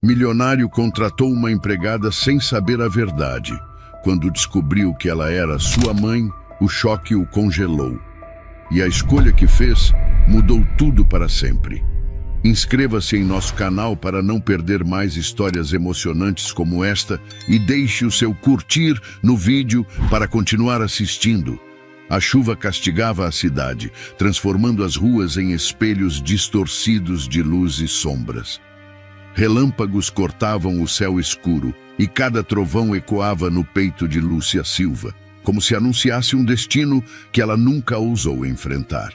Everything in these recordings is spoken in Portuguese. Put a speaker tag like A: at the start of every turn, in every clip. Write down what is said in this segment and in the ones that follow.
A: Milionário contratou uma empregada sem saber a verdade. Quando descobriu que ela era sua mãe, o choque o congelou. E a escolha que fez mudou tudo para sempre. Inscreva-se em nosso canal para não perder mais histórias emocionantes como esta e deixe o seu curtir no vídeo para continuar assistindo. A chuva castigava a cidade, transformando as ruas em espelhos distorcidos de luz e sombras. Relâmpagos cortavam o céu escuro e cada trovão ecoava no peito de Lúcia Silva, como se anunciasse um destino que ela nunca ousou enfrentar.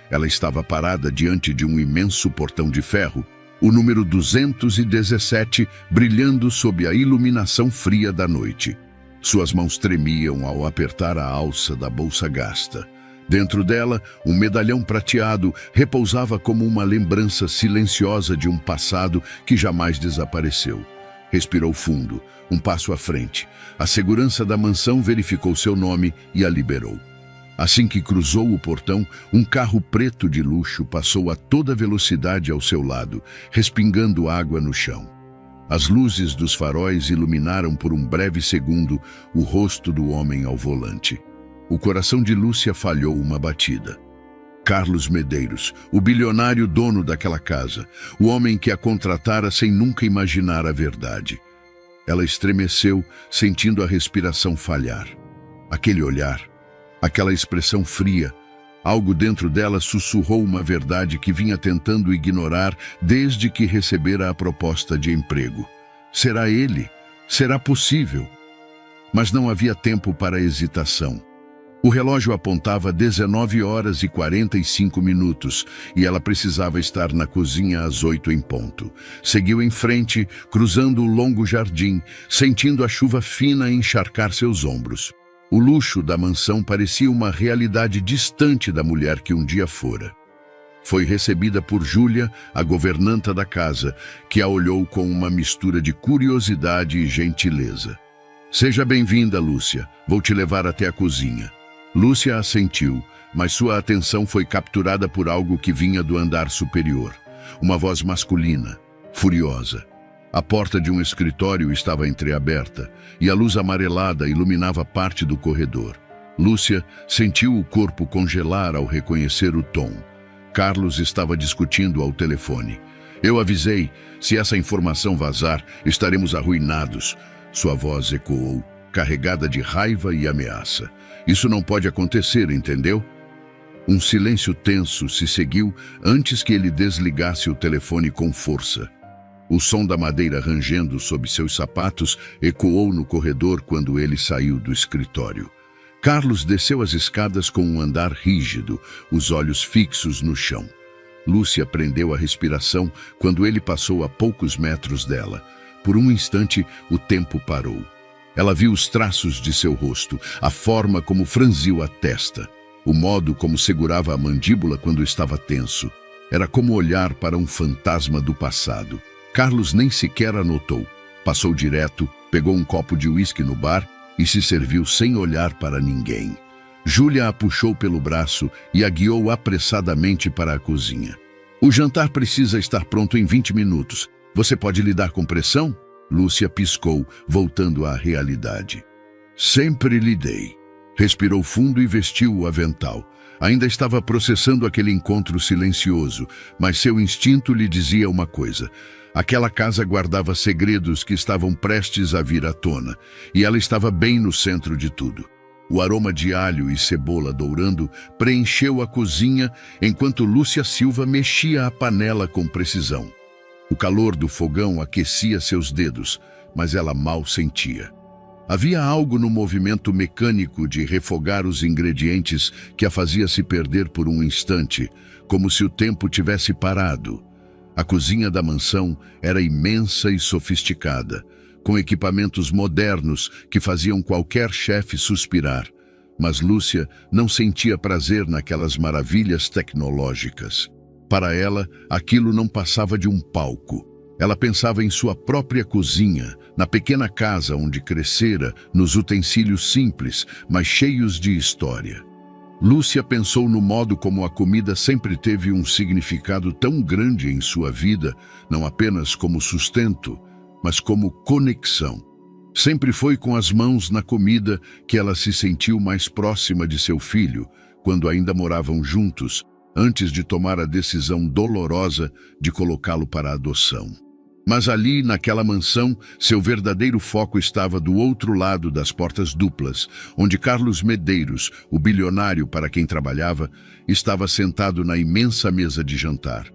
A: Ela estava parada diante de um imenso portão de ferro, o número 217 brilhando sob a iluminação fria da noite. Suas mãos tremiam ao apertar a alça da bolsa gasta. Dentro dela, um medalhão prateado repousava como uma lembrança silenciosa de um passado que jamais desapareceu. Respirou fundo, um passo à frente. A segurança da mansão verificou seu nome e a liberou. Assim que cruzou o portão, um carro preto de luxo passou a toda velocidade ao seu lado, respingando água no chão. As luzes dos faróis iluminaram por um breve segundo o rosto do homem ao volante. O coração de Lúcia falhou uma batida. Carlos Medeiros, o bilionário dono daquela casa, o homem que a contratara sem nunca imaginar a verdade. Ela estremeceu, sentindo a respiração falhar. Aquele olhar, aquela expressão fria, algo dentro dela sussurrou uma verdade que vinha tentando ignorar desde que recebera a proposta de emprego. Será ele? Será possível? Mas não havia tempo para hesitação. O relógio apontava 19 horas e 45 minutos e ela precisava estar na cozinha às 8 em ponto. Seguiu em frente, cruzando o longo jardim, sentindo a chuva fina encharcar seus ombros. O luxo da mansão parecia uma realidade distante da mulher que um dia fora. Foi recebida por Júlia, a governanta da casa, que a olhou com uma mistura de curiosidade e gentileza. Seja bem-vinda, Lúcia. Vou te levar até a cozinha. Lúcia assentiu, mas sua atenção foi capturada por algo que vinha do andar superior. Uma voz masculina, furiosa. A porta de um escritório estava entreaberta e a luz amarelada iluminava parte do corredor. Lúcia sentiu o corpo congelar ao reconhecer o tom. Carlos estava discutindo ao telefone. Eu avisei, se essa informação vazar, estaremos arruinados. Sua voz ecoou, carregada de raiva e ameaça. Isso não pode acontecer, entendeu? Um silêncio tenso se seguiu antes que ele desligasse o telefone com força. O som da madeira rangendo sob seus sapatos ecoou no corredor quando ele saiu do escritório. Carlos desceu as escadas com um andar rígido, os olhos fixos no chão. Lúcia prendeu a respiração quando ele passou a poucos metros dela. Por um instante, o tempo parou. Ela viu os traços de seu rosto, a forma como franziu a testa, o modo como segurava a mandíbula quando estava tenso. Era como olhar para um fantasma do passado. Carlos nem sequer anotou. Passou direto, pegou um copo de uísque no bar e se serviu sem olhar para ninguém. Júlia a puxou pelo braço e a guiou apressadamente para a cozinha. O jantar precisa estar pronto em 20 minutos. Você pode lidar com pressão? Lúcia piscou, voltando à realidade. Sempre lidei. Respirou fundo e vestiu o avental. Ainda estava processando aquele encontro silencioso, mas seu instinto lhe dizia uma coisa. Aquela casa guardava segredos que estavam prestes a vir à tona, e ela estava bem no centro de tudo. O aroma de alho e cebola dourando preencheu a cozinha enquanto Lúcia Silva mexia a panela com precisão. O calor do fogão aquecia seus dedos, mas ela mal sentia. Havia algo no movimento mecânico de refogar os ingredientes que a fazia se perder por um instante, como se o tempo tivesse parado. A cozinha da mansão era imensa e sofisticada, com equipamentos modernos que faziam qualquer chefe suspirar. Mas Lúcia não sentia prazer naquelas maravilhas tecnológicas. Para ela, aquilo não passava de um palco. Ela pensava em sua própria cozinha, na pequena casa onde crescera, nos utensílios simples, mas cheios de história. Lúcia pensou no modo como a comida sempre teve um significado tão grande em sua vida, não apenas como sustento, mas como conexão. Sempre foi com as mãos na comida que ela se sentiu mais próxima de seu filho, quando ainda moravam juntos, antes de tomar a decisão dolorosa de colocá-lo para adoção. Mas ali, naquela mansão, seu verdadeiro foco estava do outro lado das portas duplas, onde Carlos Medeiros, o bilionário para quem trabalhava, estava sentado na imensa mesa de jantar.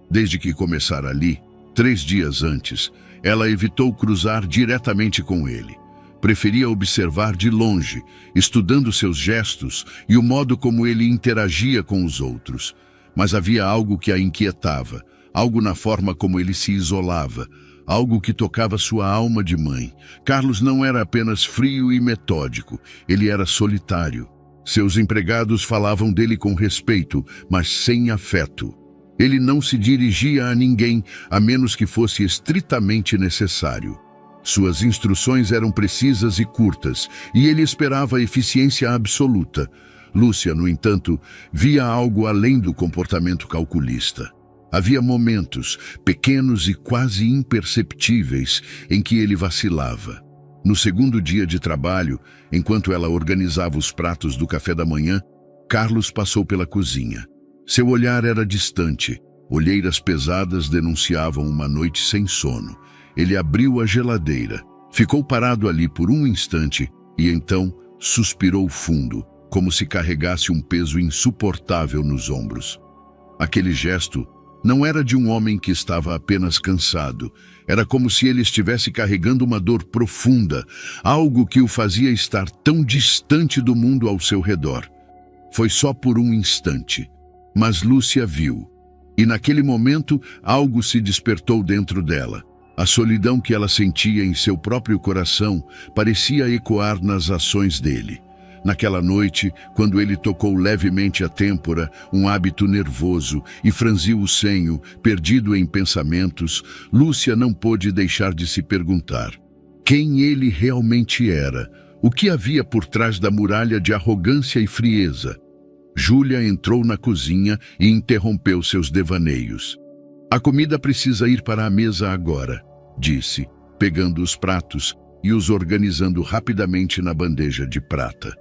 A: Desde que começara ali, 3 dias antes, ela evitou cruzar diretamente com ele. Preferia observar de longe, estudando seus gestos e o modo como ele interagia com os outros. Mas havia algo que a inquietava, algo na forma como ele se isolava, algo que tocava sua alma de mãe. Carlos não era apenas frio e metódico, ele era solitário. Seus empregados falavam dele com respeito, mas sem afeto. Ele não se dirigia a ninguém, a menos que fosse estritamente necessário. Suas instruções eram precisas e curtas, e ele esperava eficiência absoluta. Lúcia, no entanto, via algo além do comportamento calculista. Havia momentos, pequenos e quase imperceptíveis, em que ele vacilava. No segundo dia de trabalho, enquanto ela organizava os pratos do café da manhã, Carlos passou pela cozinha. Seu olhar era distante, olheiras pesadas denunciavam uma noite sem sono. Ele abriu a geladeira, ficou parado ali por um instante e então suspirou fundo, como se carregasse um peso insuportável nos ombros. Aquele gesto não era de um homem que estava apenas cansado. Era como se ele estivesse carregando uma dor profunda, algo que o fazia estar tão distante do mundo ao seu redor. Foi só por um instante, mas Lúcia viu. E naquele momento, algo se despertou dentro dela. A solidão que ela sentia em seu próprio coração parecia ecoar nas ações dele. Naquela noite, quando ele tocou levemente a têmpora, um hábito nervoso, e franziu o senho, perdido em pensamentos, Lúcia não pôde deixar de se perguntar quem ele realmente era, o que havia por trás da muralha de arrogância e frieza. Júlia entrou na cozinha e interrompeu seus devaneios. "A comida precisa ir para a mesa agora", disse, pegando os pratos e os organizando rapidamente na bandeja de prata.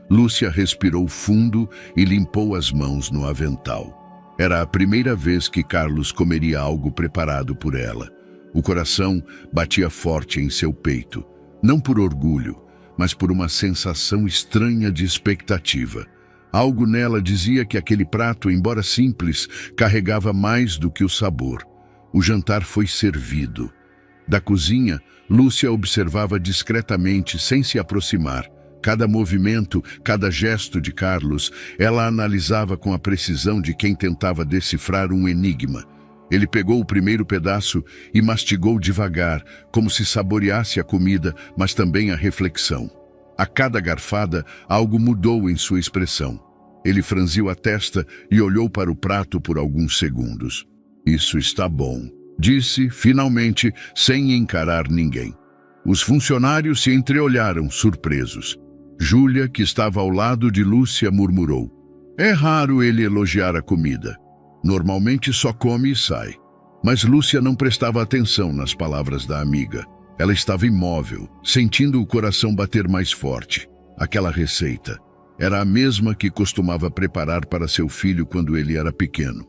A: Lúcia respirou fundo e limpou as mãos no avental. Era a primeira vez que Carlos comeria algo preparado por ela. O coração batia forte em seu peito, não por orgulho, mas por uma sensação estranha de expectativa. Algo nela dizia que aquele prato, embora simples, carregava mais do que o sabor. O jantar foi servido. Da cozinha, Lúcia observava discretamente, sem se aproximar. Cada movimento, cada gesto de Carlos, ela analisava com a precisão de quem tentava decifrar um enigma. Ele pegou o primeiro pedaço e mastigou devagar, como se saboreasse a comida, mas também a reflexão. A cada garfada, algo mudou em sua expressão. Ele franziu a testa e olhou para o prato por alguns segundos. "Isso está bom", disse, finalmente, sem encarar ninguém. Os funcionários se entreolharam, surpresos. Júlia, que estava ao lado de Lúcia, murmurou: "É raro ele elogiar a comida. Normalmente só come e sai." Mas Lúcia não prestava atenção nas palavras da amiga. Ela estava imóvel, sentindo o coração bater mais forte. Aquela receita era a mesma que costumava preparar para seu filho quando ele era pequeno.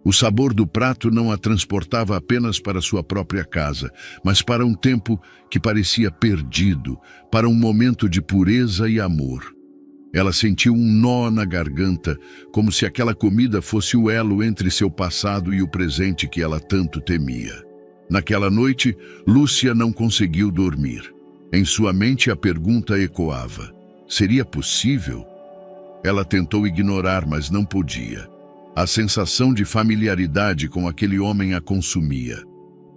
A: O sabor do prato não a transportava apenas para sua própria casa, mas para um tempo que parecia perdido, para um momento de pureza e amor. Ela sentiu um nó na garganta, como se aquela comida fosse o elo entre seu passado e o presente que ela tanto temia. Naquela noite, Lúcia não conseguiu dormir. Em sua mente a pergunta ecoava: seria possível? Ela tentou ignorar, mas não podia. A sensação de familiaridade com aquele homem a consumia.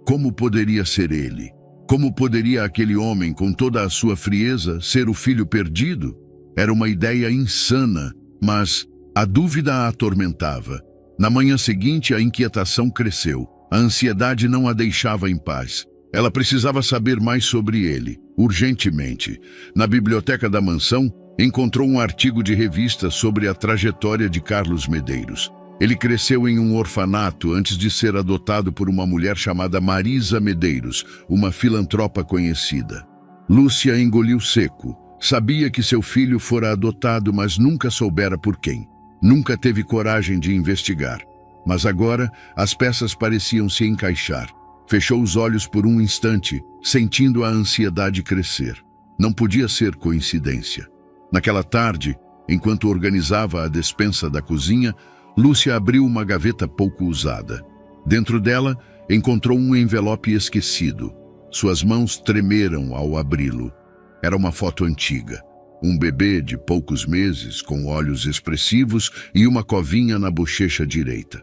A: Como poderia ser ele? Como poderia aquele homem, com toda a sua frieza, ser o filho perdido? Era uma ideia insana, mas a dúvida a atormentava. Na manhã seguinte, a inquietação cresceu. A ansiedade não a deixava em paz. Ela precisava saber mais sobre ele, urgentemente. Na biblioteca da mansão, encontrou um artigo de revista sobre a trajetória de Carlos Medeiros. Ele cresceu em um orfanato antes de ser adotado por uma mulher chamada Marisa Medeiros, uma filantropa conhecida. Lúcia engoliu seco. Sabia que seu filho fora adotado, mas nunca soubera por quem. Nunca teve coragem de investigar. Mas agora, as peças pareciam se encaixar. Fechou os olhos por um instante, sentindo a ansiedade crescer. Não podia ser coincidência. Naquela tarde, enquanto organizava a despensa da cozinha, Lúcia abriu uma gaveta pouco usada. Dentro dela, encontrou um envelope esquecido. Suas mãos tremeram ao abri-lo. Era uma foto antiga. Um bebê de poucos meses, com olhos expressivos e uma covinha na bochecha direita.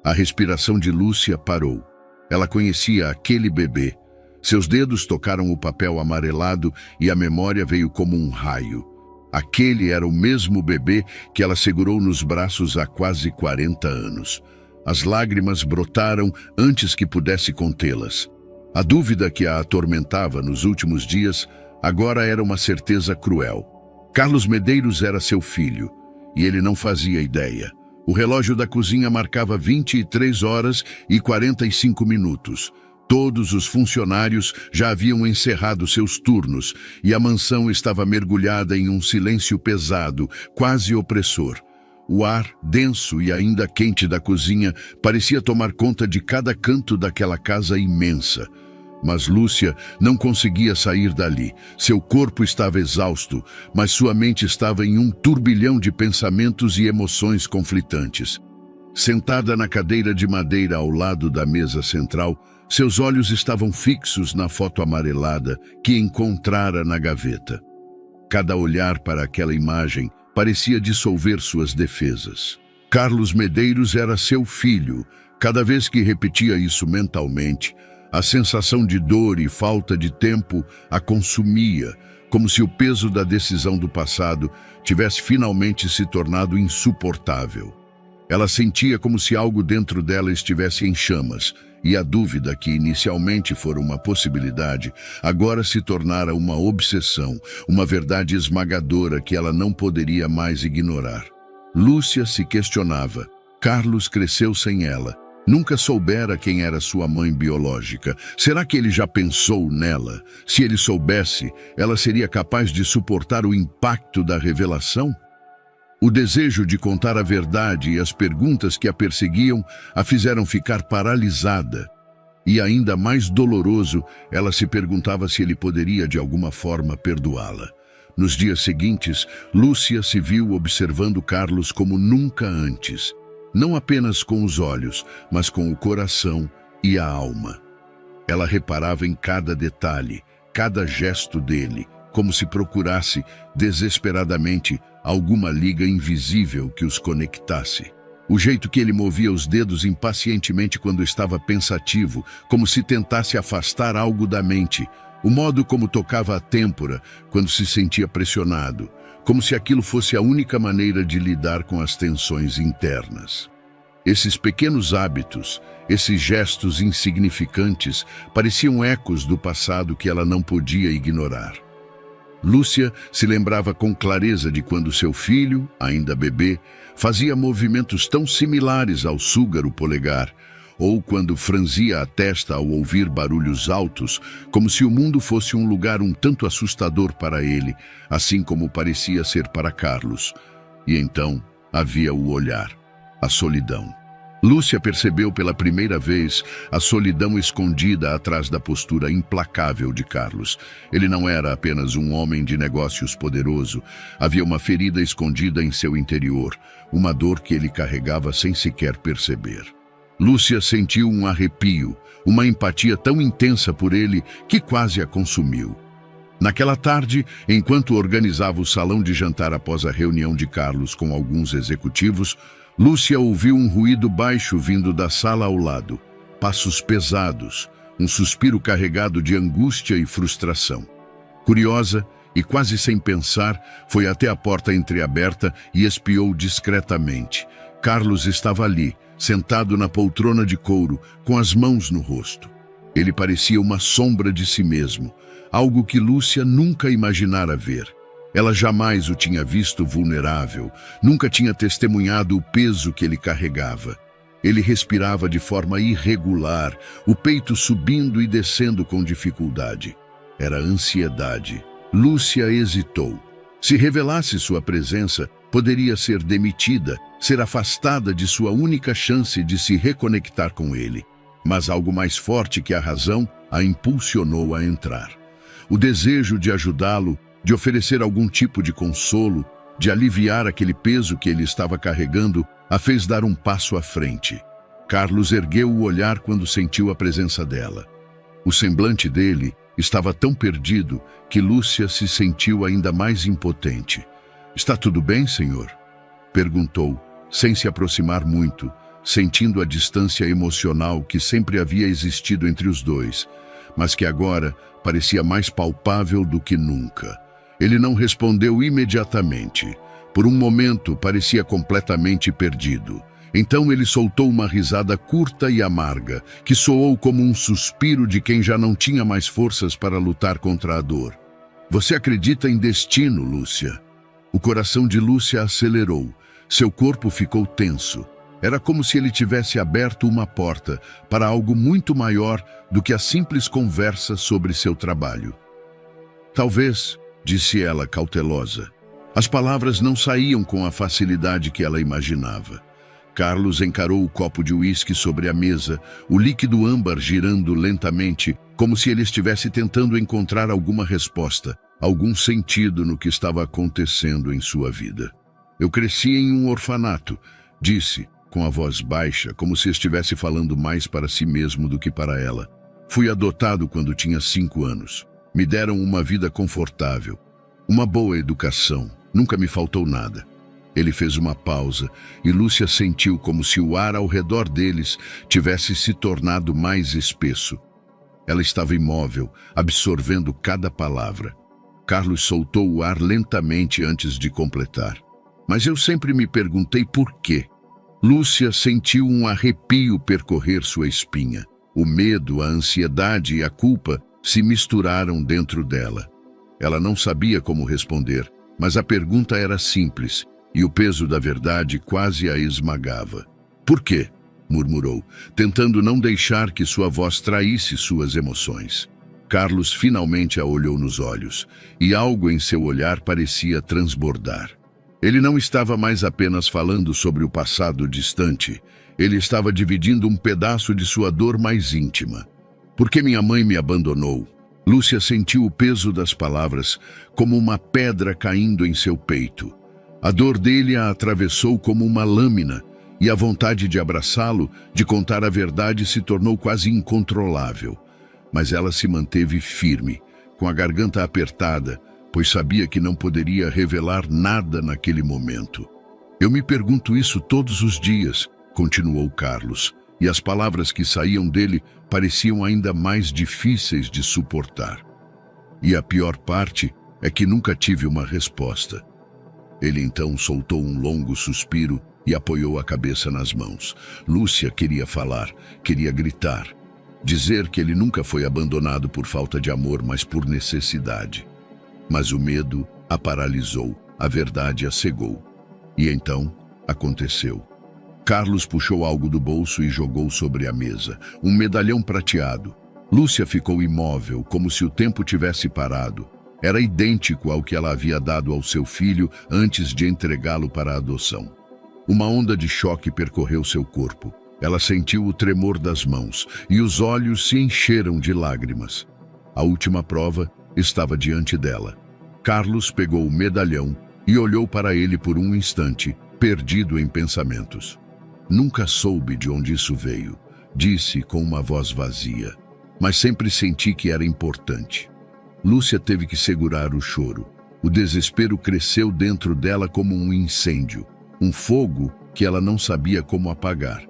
A: A respiração de Lúcia parou. Ela conhecia aquele bebê. Seus dedos tocaram o papel amarelado e a memória veio como um raio. Aquele era o mesmo bebê que ela segurou nos braços há quase 40 anos. As lágrimas brotaram antes que pudesse contê-las. A dúvida que a atormentava nos últimos dias agora era uma certeza cruel. Carlos Medeiros era seu filho, e ele não fazia ideia. O relógio da cozinha marcava 23 horas e 45 minutos. Todos os funcionários já haviam encerrado seus turnos e a mansão estava mergulhada em um silêncio pesado, quase opressor. O ar, denso e ainda quente da cozinha, parecia tomar conta de cada canto daquela casa imensa. Mas Lúcia não conseguia sair dali. Seu corpo estava exausto, mas sua mente estava em um turbilhão de pensamentos e emoções conflitantes. Sentada na cadeira de madeira ao lado da mesa central, seus olhos estavam fixos na foto amarelada que encontrara na gaveta. Cada olhar para aquela imagem parecia dissolver suas defesas. Carlos Medeiros era seu filho. Cada vez que repetia isso mentalmente, a sensação de dor e falta de tempo a consumia, como se o peso da decisão do passado tivesse finalmente se tornado insuportável. Ela sentia como se algo dentro dela estivesse em chamas, e a dúvida, que inicialmente fora uma possibilidade, agora se tornara uma obsessão, uma verdade esmagadora que ela não poderia mais ignorar. Lúcia se questionava. Carlos cresceu sem ela. Nunca soubera quem era sua mãe biológica. Será que ele já pensou nela? Se ele soubesse, ela seria capaz de suportar o impacto da revelação? O desejo de contar a verdade e as perguntas que a perseguiam a fizeram ficar paralisada. E ainda mais doloroso, ela se perguntava se ele poderia de alguma forma perdoá-la. Nos dias seguintes, Lúcia se viu observando Carlos como nunca antes. Não apenas com os olhos, mas com o coração e a alma. Ela reparava em cada detalhe, cada gesto dele, como se procurasse, desesperadamente, alguma liga invisível que os conectasse. O jeito que ele movia os dedos impacientemente quando estava pensativo, como se tentasse afastar algo da mente. O modo como tocava a têmpora quando se sentia pressionado, como se aquilo fosse a única maneira de lidar com as tensões internas. Esses pequenos hábitos, esses gestos insignificantes, pareciam ecos do passado que ela não podia ignorar. Lúcia se lembrava com clareza de quando seu filho, ainda bebê, fazia movimentos tão similares ao súgar o polegar, ou quando franzia a testa ao ouvir barulhos altos, como se o mundo fosse um lugar um tanto assustador para ele, assim como parecia ser para Carlos. E então havia o olhar, a solidão. Lúcia percebeu pela primeira vez a solidão escondida atrás da postura implacável de Carlos. Ele não era apenas um homem de negócios poderoso. Havia uma ferida escondida em seu interior, uma dor que ele carregava sem sequer perceber. Lúcia sentiu um arrepio, uma empatia tão intensa por ele que quase a consumiu. Naquela tarde, enquanto organizava o salão de jantar após a reunião de Carlos com alguns executivos, Lúcia ouviu um ruído baixo vindo da sala ao lado. Passos pesados, um suspiro carregado de angústia e frustração. Curiosa e quase sem pensar, foi até a porta entreaberta e espiou discretamente. Carlos estava ali, sentado na poltrona de couro, com as mãos no rosto. Ele parecia uma sombra de si mesmo, algo que Lúcia nunca imaginara ver. Ela jamais o tinha visto vulnerável, nunca tinha testemunhado o peso que ele carregava. Ele respirava de forma irregular, o peito subindo e descendo com dificuldade. Era ansiedade. Lúcia hesitou. Se revelasse sua presença, poderia ser demitida, ser afastada de sua única chance de se reconectar com ele. Mas algo mais forte que a razão a impulsionou a entrar. O desejo de ajudá-lo, de oferecer algum tipo de consolo, de aliviar aquele peso que ele estava carregando, a fez dar um passo à frente. Carlos ergueu o olhar quando sentiu a presença dela. O semblante dele estava tão perdido que Lúcia se sentiu ainda mais impotente. "Está tudo bem, senhor?" perguntou, sem se aproximar muito, sentindo a distância emocional que sempre havia existido entre os dois, mas que agora parecia mais palpável do que nunca. Ele não respondeu imediatamente. Por um momento parecia completamente perdido. Então ele soltou uma risada curta e amarga, que soou como um suspiro de quem já não tinha mais forças para lutar contra a dor. "Você acredita em destino, Lúcia?" O coração de Lúcia acelerou. Seu corpo ficou tenso. Era como se ele tivesse aberto uma porta para algo muito maior do que a simples conversa sobre seu trabalho. "Talvez", disse ela cautelosa. As palavras não saíam com a facilidade que ela imaginava. Carlos encarou o copo de uísque sobre a mesa, o líquido âmbar girando lentamente, como se ele estivesse tentando encontrar alguma resposta, algum sentido no que estava acontecendo em sua vida. "Eu cresci em um orfanato", disse, com a voz baixa, como se estivesse falando mais para si mesmo do que para ela. "Fui adotado quando tinha 5 anos. Me deram uma vida confortável, uma boa educação, nunca me faltou nada." Ele fez uma pausa e Lúcia sentiu como se o ar ao redor deles tivesse se tornado mais espesso. Ela estava imóvel, absorvendo cada palavra. Carlos soltou o ar lentamente antes de completar. "Mas eu sempre me perguntei por quê." Lúcia sentiu um arrepio percorrer sua espinha. O medo, a ansiedade e a culpa se misturaram dentro dela. Ela não sabia como responder, mas a pergunta era simples, e o peso da verdade quase a esmagava. "Por quê?" murmurou, tentando não deixar que sua voz traísse suas emoções. Carlos finalmente a olhou nos olhos, e algo em seu olhar parecia transbordar. Ele não estava mais apenas falando sobre o passado distante, ele estava dividindo um pedaço de sua dor mais íntima. "Porque minha mãe me abandonou." Lúcia sentiu o peso das palavras como uma pedra caindo em seu peito. A dor dele a atravessou como uma lâmina, e a vontade de abraçá-lo, de contar a verdade, se tornou quase incontrolável. Mas ela se manteve firme, com a garganta apertada, pois sabia que não poderia revelar nada naquele momento. "Eu me pergunto isso todos os dias", continuou Carlos, e as palavras que saíam dele pareciam ainda mais difíceis de suportar. "E a pior parte é que nunca tive uma resposta." Ele então soltou um longo suspiro e apoiou a cabeça nas mãos. Lúcia queria falar, queria gritar, dizer que ele nunca foi abandonado por falta de amor, mas por necessidade. Mas o medo a paralisou, a verdade a cegou. E então aconteceu. Carlos puxou algo do bolso e jogou sobre a mesa, um medalhão prateado. Lúcia ficou imóvel, como se o tempo tivesse parado. Era idêntico ao que ela havia dado ao seu filho antes de entregá-lo para a adoção. Uma onda de choque percorreu seu corpo. Ela sentiu o tremor das mãos e os olhos se encheram de lágrimas. A última prova estava diante dela. Carlos pegou o medalhão e olhou para ele por um instante, perdido em pensamentos. "Nunca soube de onde isso veio", disse com uma voz vazia, "mas sempre senti que era importante." Lúcia teve que segurar o choro. O desespero cresceu dentro dela como um incêndio, um fogo que ela não sabia como apagar.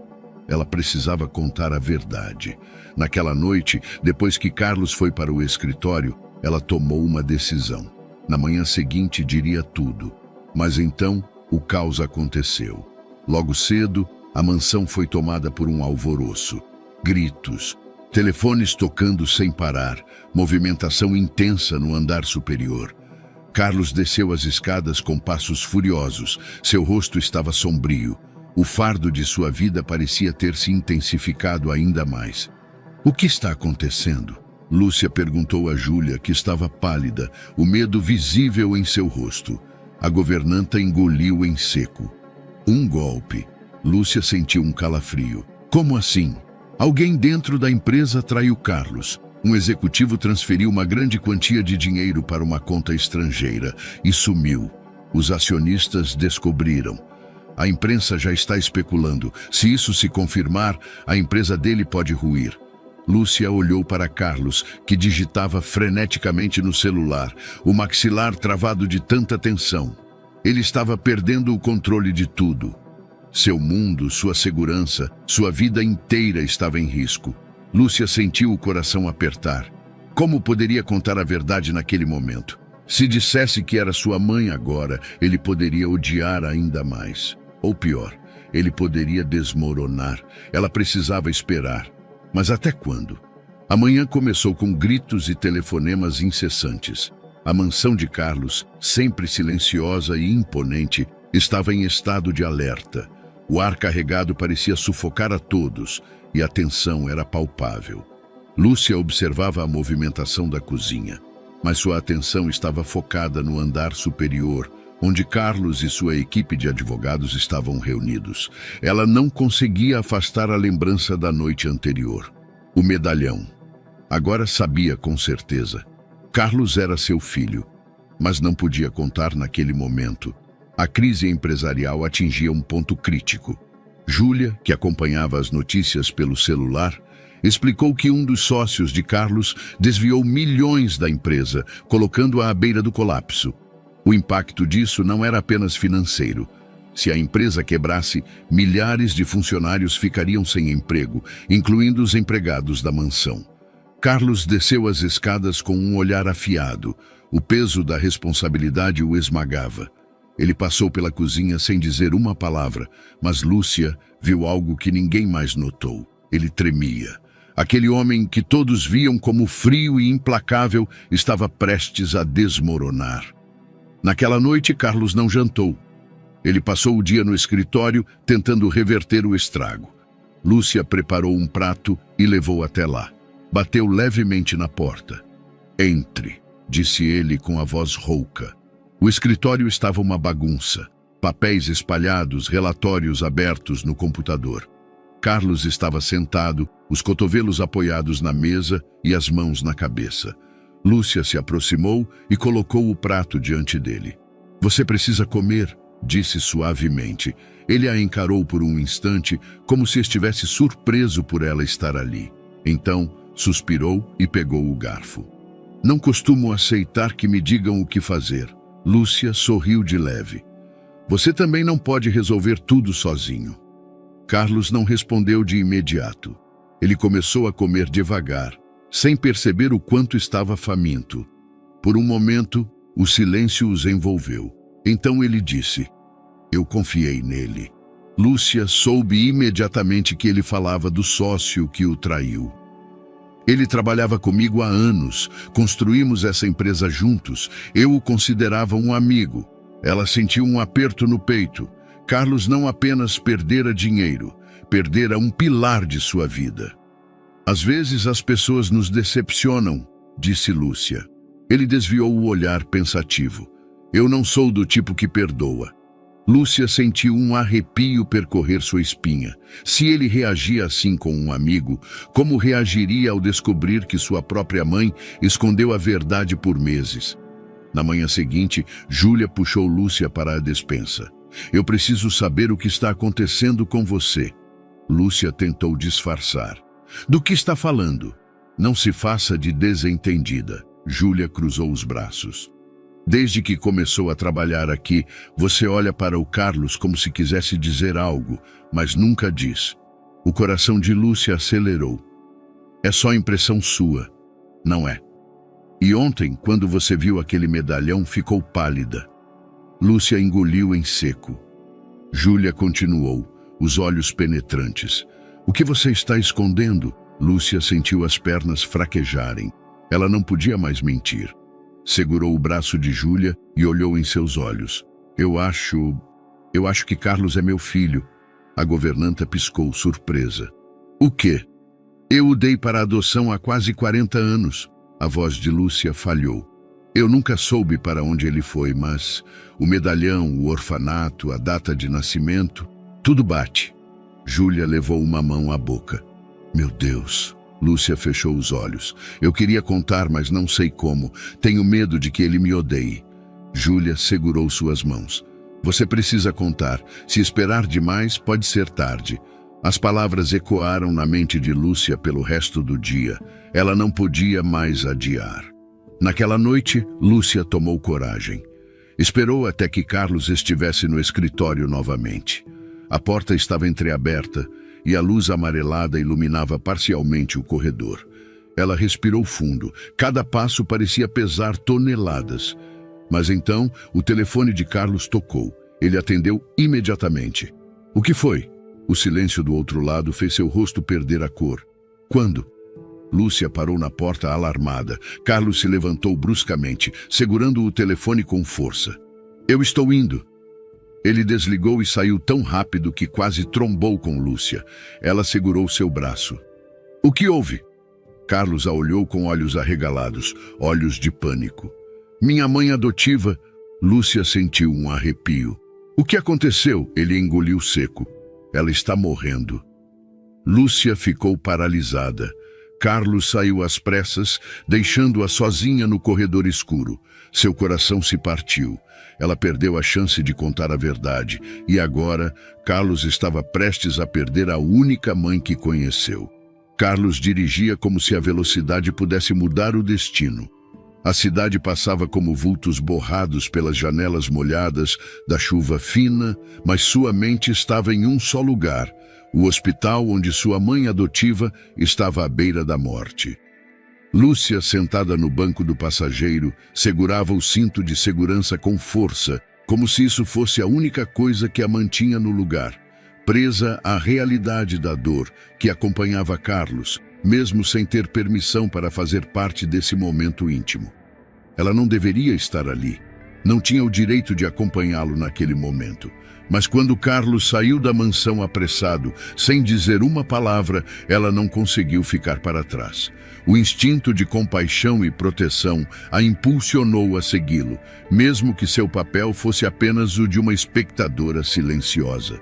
A: Ela precisava contar a verdade. Naquela noite, depois que Carlos foi para o escritório, ela tomou uma decisão. Na manhã seguinte diria tudo. Mas então, o caos aconteceu. Logo cedo, a mansão foi tomada por um alvoroço. Gritos, telefones tocando sem parar, movimentação intensa no andar superior. Carlos desceu as escadas com passos furiosos. Seu rosto estava sombrio. O fardo de sua vida parecia ter se intensificado ainda mais. O que está acontecendo? Lúcia perguntou a Júlia, que estava pálida, o medo visível em seu rosto. A governanta engoliu em seco. Um golpe. Lúcia sentiu um calafrio. Como assim? Alguém dentro da empresa traiu Carlos. Um executivo transferiu uma grande quantia de dinheiro para uma conta estrangeira e sumiu. Os acionistas descobriram. A imprensa já está especulando. Se isso se confirmar, a empresa dele pode ruir. Lúcia olhou para Carlos, que digitava freneticamente no celular, o maxilar travado de tanta tensão. Ele estava perdendo o controle de tudo. Seu mundo, sua segurança, sua vida inteira estava em risco. Lúcia sentiu o coração apertar. Como poderia contar a verdade naquele momento? Se dissesse que era sua mãe agora, ele poderia odiar ainda mais. Ou pior, ele poderia desmoronar. Ela precisava esperar. Mas até quando? A manhã começou com gritos e telefonemas incessantes. A mansão de Carlos, sempre silenciosa e imponente, estava em estado de alerta. O ar carregado parecia sufocar a todos e a tensão era palpável. Lúcia observava a movimentação da cozinha, mas sua atenção estava focada no andar superior, onde Carlos e sua equipe de advogados estavam reunidos. Ela não conseguia afastar a lembrança da noite anterior. O medalhão. Agora sabia com certeza. Carlos era seu filho, mas não podia contar naquele momento. A crise empresarial atingia um ponto crítico. Júlia, que acompanhava as notícias pelo celular, explicou que um dos sócios de Carlos desviou milhões da empresa, colocando-a à beira do colapso. O impacto disso não era apenas financeiro. Se a empresa quebrasse, milhares de funcionários ficariam sem emprego, incluindo os empregados da mansão. Carlos desceu as escadas com um olhar afiado. O peso da responsabilidade o esmagava. Ele passou pela cozinha sem dizer uma palavra, mas Lúcia viu algo que ninguém mais notou. Ele tremia. Aquele homem que todos viam como frio e implacável estava prestes a desmoronar. Naquela noite, Carlos não jantou. Ele passou o dia no escritório tentando reverter o estrago. Lúcia preparou um prato e levou até lá. Bateu levemente na porta. "Entre", disse ele com a voz rouca. O escritório estava uma bagunça. Papéis espalhados, relatórios abertos no computador. Carlos estava sentado, os cotovelos apoiados na mesa e as mãos na cabeça. Lúcia se aproximou e colocou o prato diante dele. "Você precisa comer", disse suavemente. Ele a encarou por um instante, como se estivesse surpreso por ela estar ali. Então, suspirou e pegou o garfo. "Não costumo aceitar que me digam o que fazer." Lúcia sorriu de leve. "Você também não pode resolver tudo sozinho." Carlos não respondeu de imediato. Ele começou a comer devagar, sem perceber o quanto estava faminto. Por um momento, o silêncio os envolveu. Então ele disse: "Eu confiei nele." Lúcia soube imediatamente que ele falava do sócio que o traiu. "Ele trabalhava comigo há anos, construímos essa empresa juntos, eu o considerava um amigo." Ela sentiu um aperto no peito. Carlos não apenas perdera dinheiro, perdera um pilar de sua vida. "Às vezes as pessoas nos decepcionam", disse Lúcia. Ele desviou o olhar pensativo. "Eu não sou do tipo que perdoa." Lúcia sentiu um arrepio percorrer sua espinha. Se ele reagia assim com um amigo, como reagiria ao descobrir que sua própria mãe escondeu a verdade por meses? Na manhã seguinte, Júlia puxou Lúcia para a despensa. "Eu preciso saber o que está acontecendo com você." Lúcia tentou disfarçar. "Do que está falando?" "Não se faça de desentendida." Júlia cruzou os braços. "Desde que começou a trabalhar aqui, você olha para o Carlos como se quisesse dizer algo, mas nunca diz." O coração de Lúcia acelerou. "É só impressão sua, não é? E ontem, quando você viu aquele medalhão, ficou pálida." Lúcia engoliu em seco. Júlia continuou, os olhos penetrantes. "O que você está escondendo?" Lúcia sentiu as pernas fraquejarem. Ela não podia mais mentir. Segurou o braço de Júlia e olhou em seus olhos. Eu acho que Carlos é meu filho. A governanta piscou, surpresa. O quê? Eu o dei para adoção há quase 40 anos. A voz de Lúcia falhou. Eu nunca soube para onde ele foi, mas o medalhão, o orfanato, a data de nascimento, tudo bate. Júlia levou uma mão à boca. Meu Deus! Lúcia fechou os olhos. Eu queria contar, mas não sei como. Tenho medo de que ele me odeie. Júlia segurou suas mãos. Você precisa contar. Se esperar demais, pode ser tarde. As palavras ecoaram na mente de Lúcia pelo resto do dia. Ela não podia mais adiar. Naquela noite, Lúcia tomou coragem. Esperou até que Carlos estivesse no escritório novamente. A porta estava entreaberta e a luz amarelada iluminava parcialmente o corredor. Ela respirou fundo. Cada passo parecia pesar toneladas. Mas então, o telefone de Carlos tocou. Ele atendeu imediatamente. O que foi? O silêncio do outro lado fez seu rosto perder a cor. Quando? Lúcia parou na porta alarmada. Carlos se levantou bruscamente, segurando o telefone com força. Eu estou indo. Ele desligou e saiu tão rápido que quase trombou com Lúcia. Ela segurou seu braço. O que houve? Carlos a olhou com olhos arregalados, olhos de pânico. Minha mãe adotiva. Lúcia sentiu um arrepio. O que aconteceu? Ele engoliu seco. Ela está morrendo. Lúcia ficou paralisada. Carlos saiu às pressas, deixando-a sozinha no corredor escuro. Seu coração se partiu. Ela perdeu a chance de contar a verdade. E agora, Carlos estava prestes a perder a única mãe que conheceu. Carlos dirigia como se a velocidade pudesse mudar o destino. A cidade passava como vultos borrados pelas janelas molhadas da chuva fina, mas sua mente estava em um só lugar. O hospital onde sua mãe adotiva estava à beira da morte. Lúcia, sentada no banco do passageiro, segurava o cinto de segurança com força, como se isso fosse a única coisa que a mantinha no lugar, presa à realidade da dor que acompanhava Carlos, mesmo sem ter permissão para fazer parte desse momento íntimo. Ela não deveria estar ali. Não tinha o direito de acompanhá-lo naquele momento. Mas quando Carlos saiu da mansão apressado, sem dizer uma palavra, ela não conseguiu ficar para trás. O instinto de compaixão e proteção a impulsionou a segui-lo, mesmo que seu papel fosse apenas o de uma espectadora silenciosa.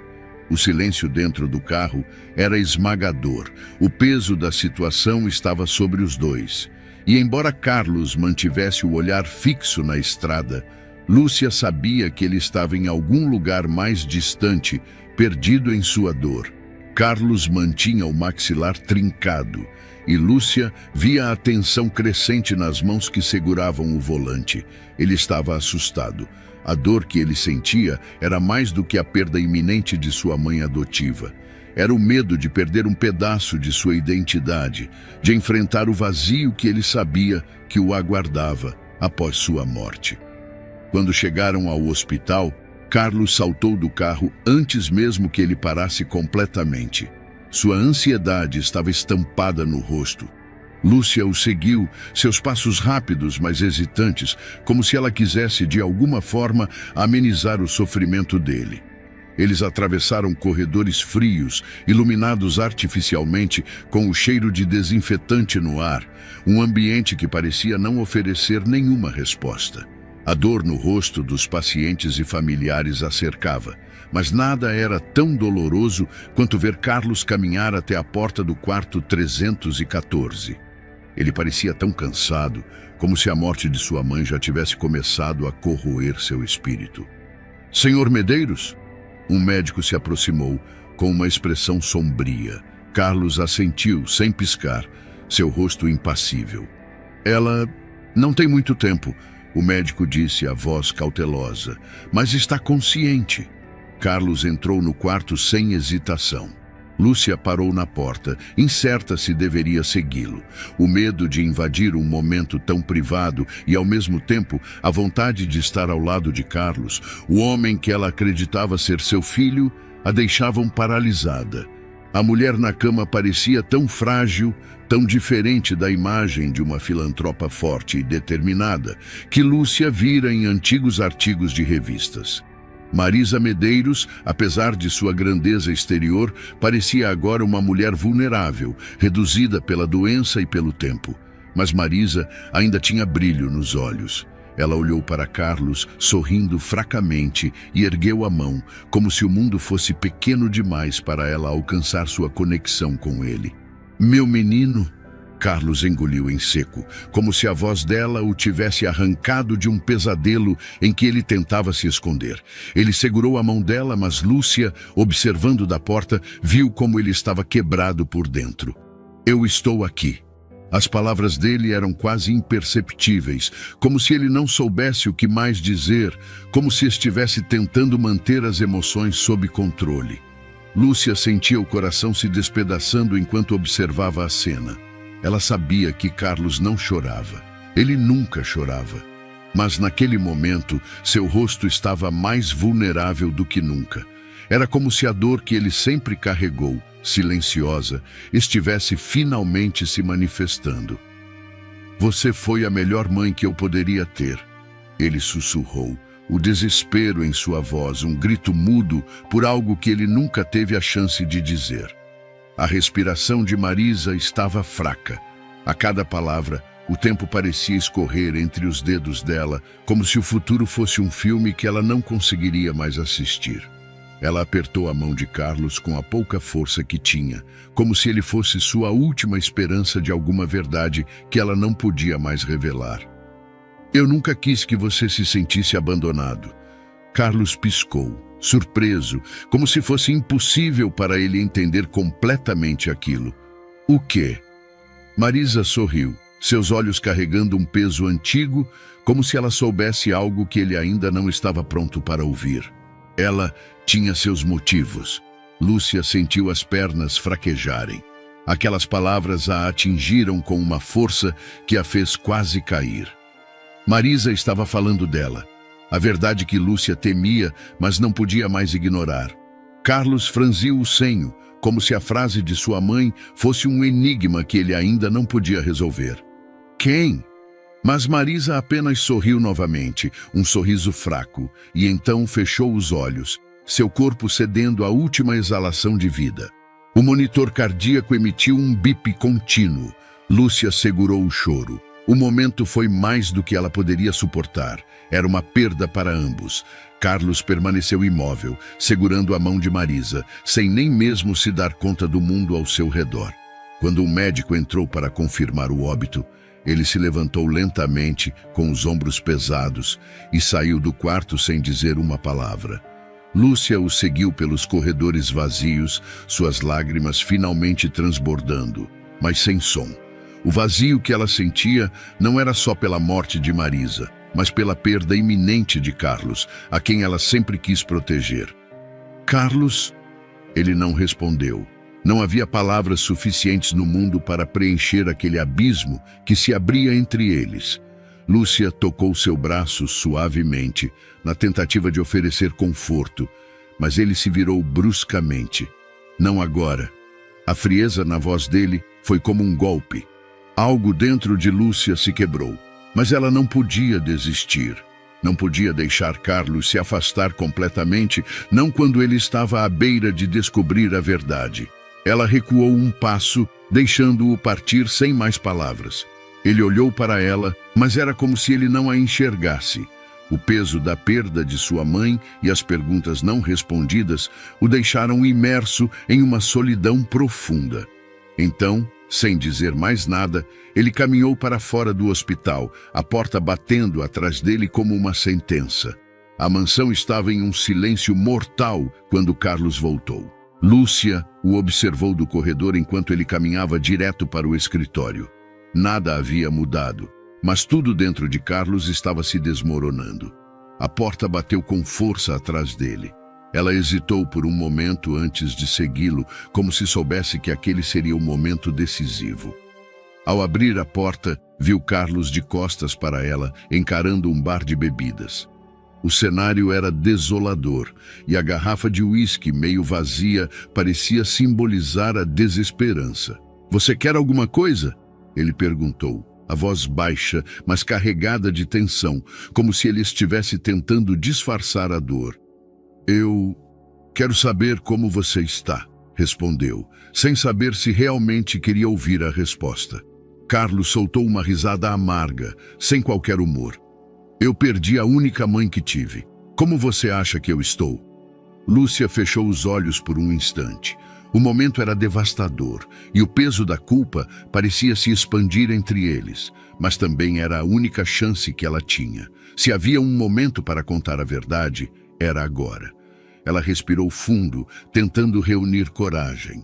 A: O silêncio dentro do carro era esmagador. O peso da situação estava sobre os dois. E embora Carlos mantivesse o olhar fixo na estrada, Lúcia sabia que ele estava em algum lugar mais distante, perdido em sua dor. Carlos mantinha o maxilar trincado, e Lúcia via a tensão crescente nas mãos que seguravam o volante. Ele estava assustado. A dor que ele sentia era mais do que a perda iminente de sua mãe adotiva. Era o medo de perder um pedaço de sua identidade, de enfrentar o vazio que ele sabia que o aguardava após sua morte. Quando chegaram ao hospital, Carlos saltou do carro antes mesmo que ele parasse completamente. Sua ansiedade estava estampada no rosto. Lúcia o seguiu, seus passos rápidos, mas hesitantes, como se ela quisesse, de alguma forma, amenizar o sofrimento dele. Eles atravessaram corredores frios, iluminados artificialmente, com o cheiro de desinfetante no ar, um ambiente que parecia não oferecer nenhuma resposta. A dor no rosto dos pacientes e familiares a cercava, mas nada era tão doloroso quanto ver Carlos caminhar até a porta do quarto 314. Ele parecia tão cansado, como se a morte de sua mãe já tivesse começado a corroer seu espírito. Senhor Medeiros? Um médico se aproximou, com uma expressão sombria. Carlos assentiu, sem piscar, seu rosto impassível. Ela não tem muito tempo. O médico disse, a voz cautelosa, mas está consciente. Carlos entrou no quarto sem hesitação. Lúcia parou na porta, incerta se deveria segui-lo. O medo de invadir um momento tão privado e, ao mesmo tempo, a vontade de estar ao lado de Carlos, o homem que ela acreditava ser seu filho, a deixavam paralisada. A mulher na cama parecia tão frágil, tão diferente da imagem de uma filantropa forte e determinada, que Lúcia vira em antigos artigos de revistas. Marisa Medeiros, apesar de sua grandeza exterior, parecia agora uma mulher vulnerável, reduzida pela doença e pelo tempo. Mas Marisa ainda tinha brilho nos olhos. Ela olhou para Carlos, sorrindo fracamente, e ergueu a mão, como se o mundo fosse pequeno demais para ela alcançar sua conexão com ele. "Meu menino", Carlos engoliu em seco, como se a voz dela o tivesse arrancado de um pesadelo em que ele tentava se esconder. Ele segurou a mão dela, mas Lúcia, observando da porta, viu como ele estava quebrado por dentro. "Eu estou aqui." As palavras dele eram quase imperceptíveis, como se ele não soubesse o que mais dizer, como se estivesse tentando manter as emoções sob controle. Lúcia sentia o coração se despedaçando enquanto observava a cena. Ela sabia que Carlos não chorava. Ele nunca chorava. Mas naquele momento, seu rosto estava mais vulnerável do que nunca. Era como se a dor que ele sempre carregou, silenciosa, estivesse finalmente se manifestando. "Você foi a melhor mãe que eu poderia ter", ele sussurrou, o desespero em sua voz, um grito mudo por algo que ele nunca teve a chance de dizer. A respiração de Marisa estava fraca. A cada palavra, o tempo parecia escorrer entre os dedos dela, como se o futuro fosse um filme que ela não conseguiria mais assistir. Ela apertou a mão de Carlos com a pouca força que tinha, como se ele fosse sua última esperança de alguma verdade que ela não podia mais revelar. "Eu nunca quis que você se sentisse abandonado." Carlos piscou, surpreso, como se fosse impossível para ele entender completamente aquilo. "O quê?" Marisa sorriu, seus olhos carregando um peso antigo, como se ela soubesse algo que ele ainda não estava pronto para ouvir. Ela tinha seus motivos. Lúcia sentiu as pernas fraquejarem. Aquelas palavras a atingiram com uma força que a fez quase cair. Marisa estava falando dela. A verdade que Lúcia temia, mas não podia mais ignorar. Carlos franziu o senho, como se a frase de sua mãe fosse um enigma que ele ainda não podia resolver. "Quem?" Mas Marisa apenas sorriu novamente, um sorriso fraco, e então fechou os olhos, seu corpo cedendo à última exalação de vida. O monitor cardíaco emitiu um bip contínuo. Lúcia segurou o choro. O momento foi mais do que ela poderia suportar. Era uma perda para ambos. Carlos permaneceu imóvel, segurando a mão de Marisa, sem nem mesmo se dar conta do mundo ao seu redor. Quando um médico entrou para confirmar o óbito, ele se levantou lentamente, com os ombros pesados, e saiu do quarto sem dizer uma palavra. Lúcia o seguiu pelos corredores vazios, suas lágrimas finalmente transbordando, mas sem som. O vazio que ela sentia não era só pela morte de Marisa, mas pela perda iminente de Carlos, a quem ela sempre quis proteger. "Carlos?" Ele não respondeu. Não havia palavras suficientes no mundo para preencher aquele abismo que se abria entre eles. Lúcia tocou seu braço suavemente, na tentativa de oferecer conforto, mas ele se virou bruscamente. "Não agora." A frieza na voz dele foi como um golpe. Algo dentro de Lúcia se quebrou, mas ela não podia desistir. Não podia deixar Carlos se afastar completamente, não quando ele estava à beira de descobrir a verdade. Ela recuou um passo, deixando-o partir sem mais palavras. Ele olhou para ela, mas era como se ele não a enxergasse. O peso da perda de sua mãe e as perguntas não respondidas o deixaram imerso em uma solidão profunda. Então, sem dizer mais nada, ele caminhou para fora do hospital, a porta batendo atrás dele como uma sentença. A mansão estava em um silêncio mortal quando Carlos voltou. Lúcia o observou do corredor enquanto ele caminhava direto para o escritório. Nada havia mudado, mas tudo dentro de Carlos estava se desmoronando. A porta bateu com força atrás dele. Ela hesitou por um momento antes de segui-lo, como se soubesse que aquele seria o momento decisivo. Ao abrir a porta, viu Carlos de costas para ela, encarando um bar de bebidas. O cenário era desolador, e a garrafa de uísque meio vazia parecia simbolizar a desesperança. "Você quer alguma coisa?" ele perguntou, a voz baixa, mas carregada de tensão, como se ele estivesse tentando disfarçar a dor. "Eu quero saber como você está", respondeu, sem saber se realmente queria ouvir a resposta. Carlos soltou uma risada amarga, sem qualquer humor. "Eu perdi a única mãe que tive. Como você acha que eu estou?" Lúcia fechou os olhos por um instante. O momento era devastador, e o peso da culpa parecia se expandir entre eles, mas também era a única chance que ela tinha. Se havia um momento para contar a verdade, era agora. Ela respirou fundo, tentando reunir coragem.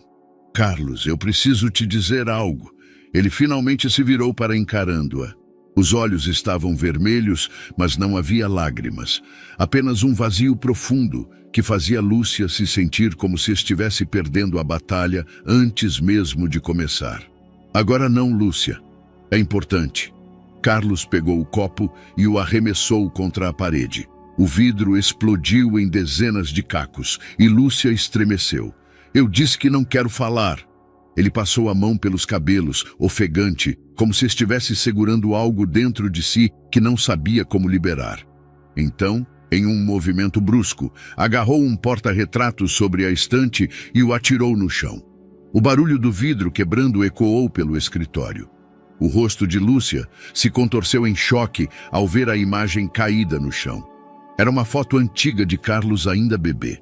A: "Carlos, eu preciso te dizer algo." Ele finalmente se virou para encarando-a. Os olhos estavam vermelhos, mas não havia lágrimas. Apenas um vazio profundo que fazia Lúcia se sentir como se estivesse perdendo a batalha antes mesmo de começar. "Agora não, Lúcia. É importante." Carlos pegou o copo e o arremessou contra a parede. O vidro explodiu em dezenas de cacos e Lúcia estremeceu. "Eu disse que não quero falar." Ele passou a mão pelos cabelos, ofegante, como se estivesse segurando algo dentro de si que não sabia como liberar. Então, em um movimento brusco, agarrou um porta-retratos sobre a estante e o atirou no chão. O barulho do vidro quebrando ecoou pelo escritório. O rosto de Lúcia se contorceu em choque ao ver a imagem caída no chão. Era uma foto antiga de Carlos ainda bebê.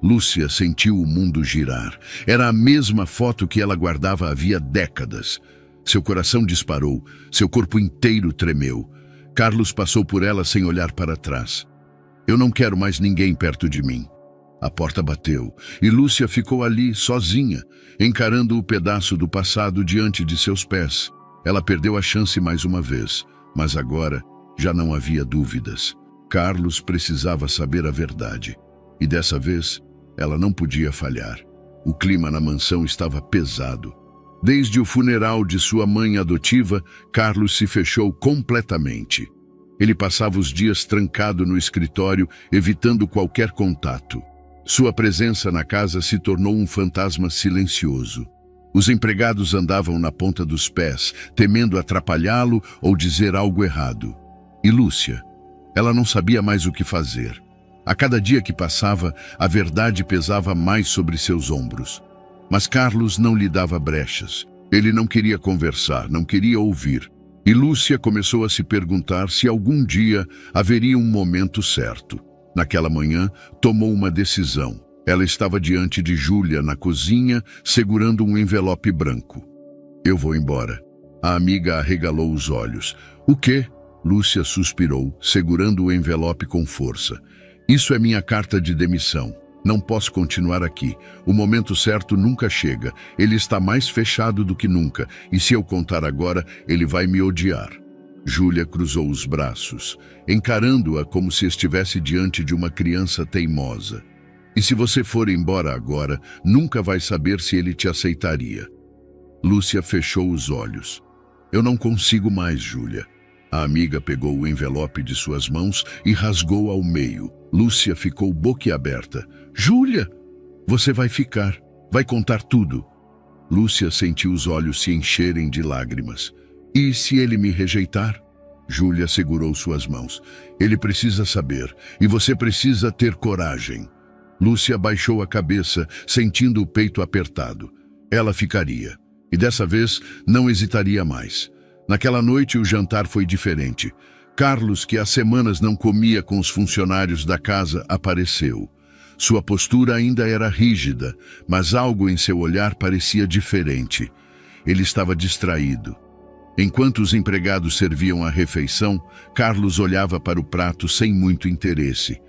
A: Lúcia sentiu o mundo girar. Era a mesma foto que ela guardava havia décadas. Seu coração disparou, seu corpo inteiro tremeu. Carlos passou por ela sem olhar para trás. "Eu não quero mais ninguém perto de mim." A porta bateu e Lúcia ficou ali, sozinha, encarando o pedaço do passado diante de seus pés. Ela perdeu a chance mais uma vez, mas agora já não havia dúvidas. Carlos precisava saber a verdade. E dessa vez, ela não podia falhar. O clima na mansão estava pesado. Desde o funeral de sua mãe adotiva, Carlos se fechou completamente. Ele passava os dias trancado no escritório, evitando qualquer contato. Sua presença na casa se tornou um fantasma silencioso. Os empregados andavam na ponta dos pés, temendo atrapalhá-lo ou dizer algo errado. E Lúcia? Ela não sabia mais o que fazer. A cada dia que passava, a verdade pesava mais sobre seus ombros. Mas Carlos não lhe dava brechas. Ele não queria conversar, não queria ouvir. E Lúcia começou a se perguntar se algum dia haveria um momento certo. Naquela manhã, tomou uma decisão. Ela estava diante de Júlia na cozinha, segurando um envelope branco. "Eu vou embora." A amiga arregalou os olhos. "O quê?" Lúcia suspirou, segurando o envelope com força. "Isso é minha carta de demissão. Não posso continuar aqui. O momento certo nunca chega. Ele está mais fechado do que nunca, e se eu contar agora, ele vai me odiar." Júlia cruzou os braços, encarando-a como se estivesse diante de uma criança teimosa. "E se você for embora agora, nunca vai saber se ele te aceitaria." Lúcia fechou os olhos. "Eu não consigo mais, Júlia." A amiga pegou o envelope de suas mãos e rasgou ao meio. Lúcia ficou boquiaberta. "Júlia, você vai ficar. Vai contar tudo." Lúcia sentiu os olhos se encherem de lágrimas. "E se ele me rejeitar?" Júlia segurou suas mãos. "Ele precisa saber, e você precisa ter coragem." Lúcia baixou a cabeça, sentindo o peito apertado. Ela ficaria. E dessa vez, não hesitaria mais. Naquela noite, o jantar foi diferente. Carlos, que há semanas não comia com os funcionários da casa, apareceu. Sua postura ainda era rígida, mas algo em seu olhar parecia diferente. Ele estava distraído. Enquanto os empregados serviam a refeição, Carlos olhava para o prato sem muito interesse.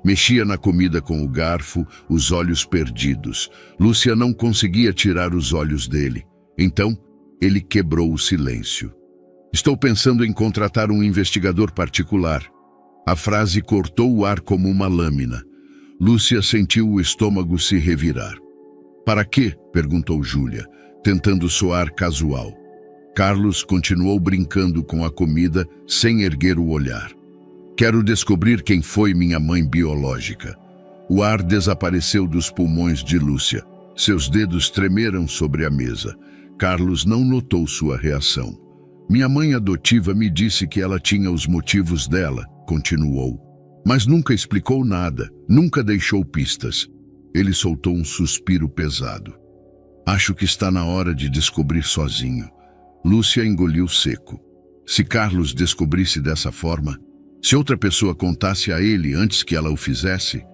A: Mexia na comida com o garfo, os olhos perdidos. Lúcia não conseguia tirar os olhos dele. Então, ele quebrou o silêncio. "Estou pensando em contratar um investigador particular." A frase cortou o ar como uma lâmina. Lúcia sentiu o estômago se revirar. "Para quê?" perguntou Júlia, tentando soar casual. Carlos continuou brincando com a comida sem erguer o olhar. Quero descobrir quem foi minha mãe biológica. O ar desapareceu dos pulmões de Lúcia. Seus dedos tremeram sobre a mesa. Carlos não notou sua reação. Minha mãe adotiva me disse que ela tinha os motivos dela, continuou. Mas nunca explicou nada, nunca deixou pistas. Ele soltou um suspiro pesado. Acho que está na hora de descobrir sozinho. Lúcia engoliu seco. Se Carlos descobrisse dessa forma, se outra pessoa contasse a ele antes que ela o fizesse,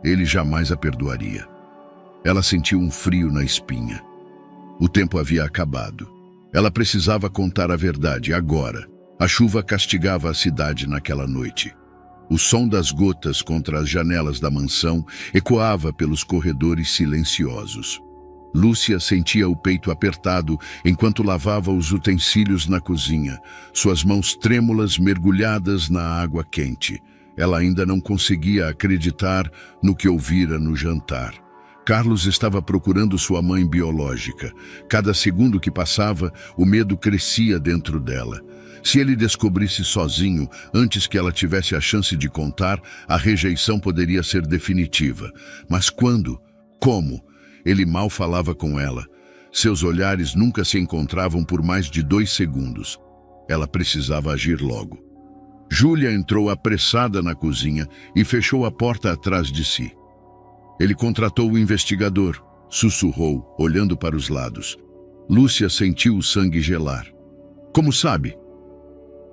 A: ele jamais a perdoaria. Ela sentiu um frio na espinha. O tempo havia acabado. Ela precisava contar a verdade agora. A chuva castigava a cidade naquela noite. O som das gotas contra as janelas da mansão ecoava pelos corredores silenciosos. Lúcia sentia o peito apertado enquanto lavava os utensílios na cozinha, suas mãos trêmulas mergulhadas na água quente. Ela ainda não conseguia acreditar no que ouvira no jantar. Carlos estava procurando sua mãe biológica. Cada segundo que passava, o medo crescia dentro dela. Se ele descobrisse sozinho, antes que ela tivesse a chance de contar, a rejeição poderia ser definitiva. Mas quando? Como? Ele mal falava com ela. Seus olhares nunca se encontravam por mais de 2 segundos. Ela precisava agir logo. Júlia entrou apressada na cozinha e fechou a porta atrás de si. Ele contratou o investigador, sussurrou, olhando para os lados. Lúcia sentiu o sangue gelar. Como sabe?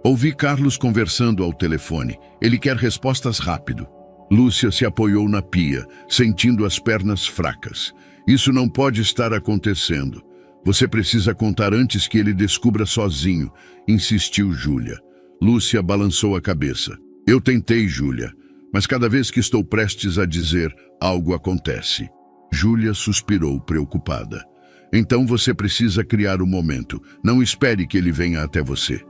A: Ouvi Carlos conversando ao telefone. Ele quer respostas rápido. Lúcia se apoiou na pia, sentindo as pernas fracas. Isso não pode estar acontecendo. Você precisa contar antes que ele descubra sozinho, insistiu Júlia. Lúcia balançou a cabeça. Eu tentei, Júlia, mas cada vez que estou prestes a dizer, algo acontece. Júlia suspirou, preocupada. Então você precisa criar o momento. Não espere que ele venha até você.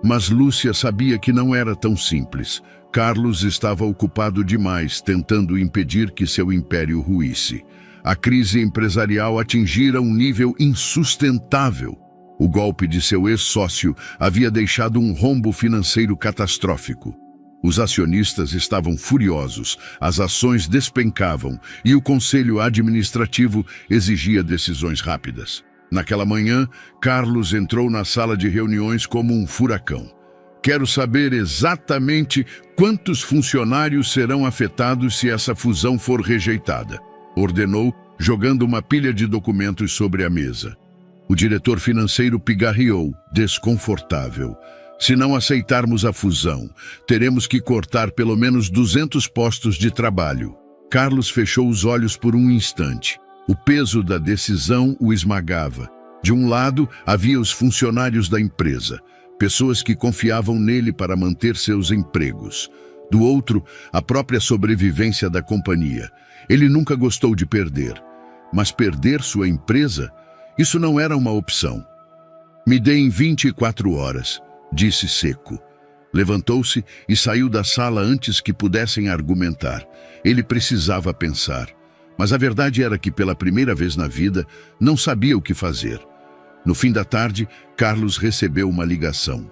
A: Mas Lúcia sabia que não era tão simples. Carlos estava ocupado demais, tentando impedir que seu império ruísse. A crise empresarial atingira um nível insustentável. O golpe de seu ex-sócio havia deixado um rombo financeiro catastrófico. Os acionistas estavam furiosos, as ações despencavam e o conselho administrativo exigia decisões rápidas. Naquela manhã, Carlos entrou na sala de reuniões como um furacão. Quero saber exatamente quantos funcionários serão afetados se essa fusão for rejeitada, ordenou, jogando uma pilha de documentos sobre a mesa. O diretor financeiro pigarreou, desconfortável. Se não aceitarmos a fusão, teremos que cortar pelo menos 200 postos de trabalho. Carlos fechou os olhos por um instante. O peso da decisão o esmagava. De um lado, havia os funcionários da empresa, pessoas que confiavam nele para manter seus empregos. Do outro, a própria sobrevivência da companhia. Ele nunca gostou de perder. Mas perder sua empresa? Isso não era uma opção. Me deem 24 horas, disse seco. Levantou-se e saiu da sala antes que pudessem argumentar. Ele precisava pensar. Mas a verdade era que, pela primeira vez na vida, não sabia o que fazer. No fim da tarde, Carlos recebeu uma ligação.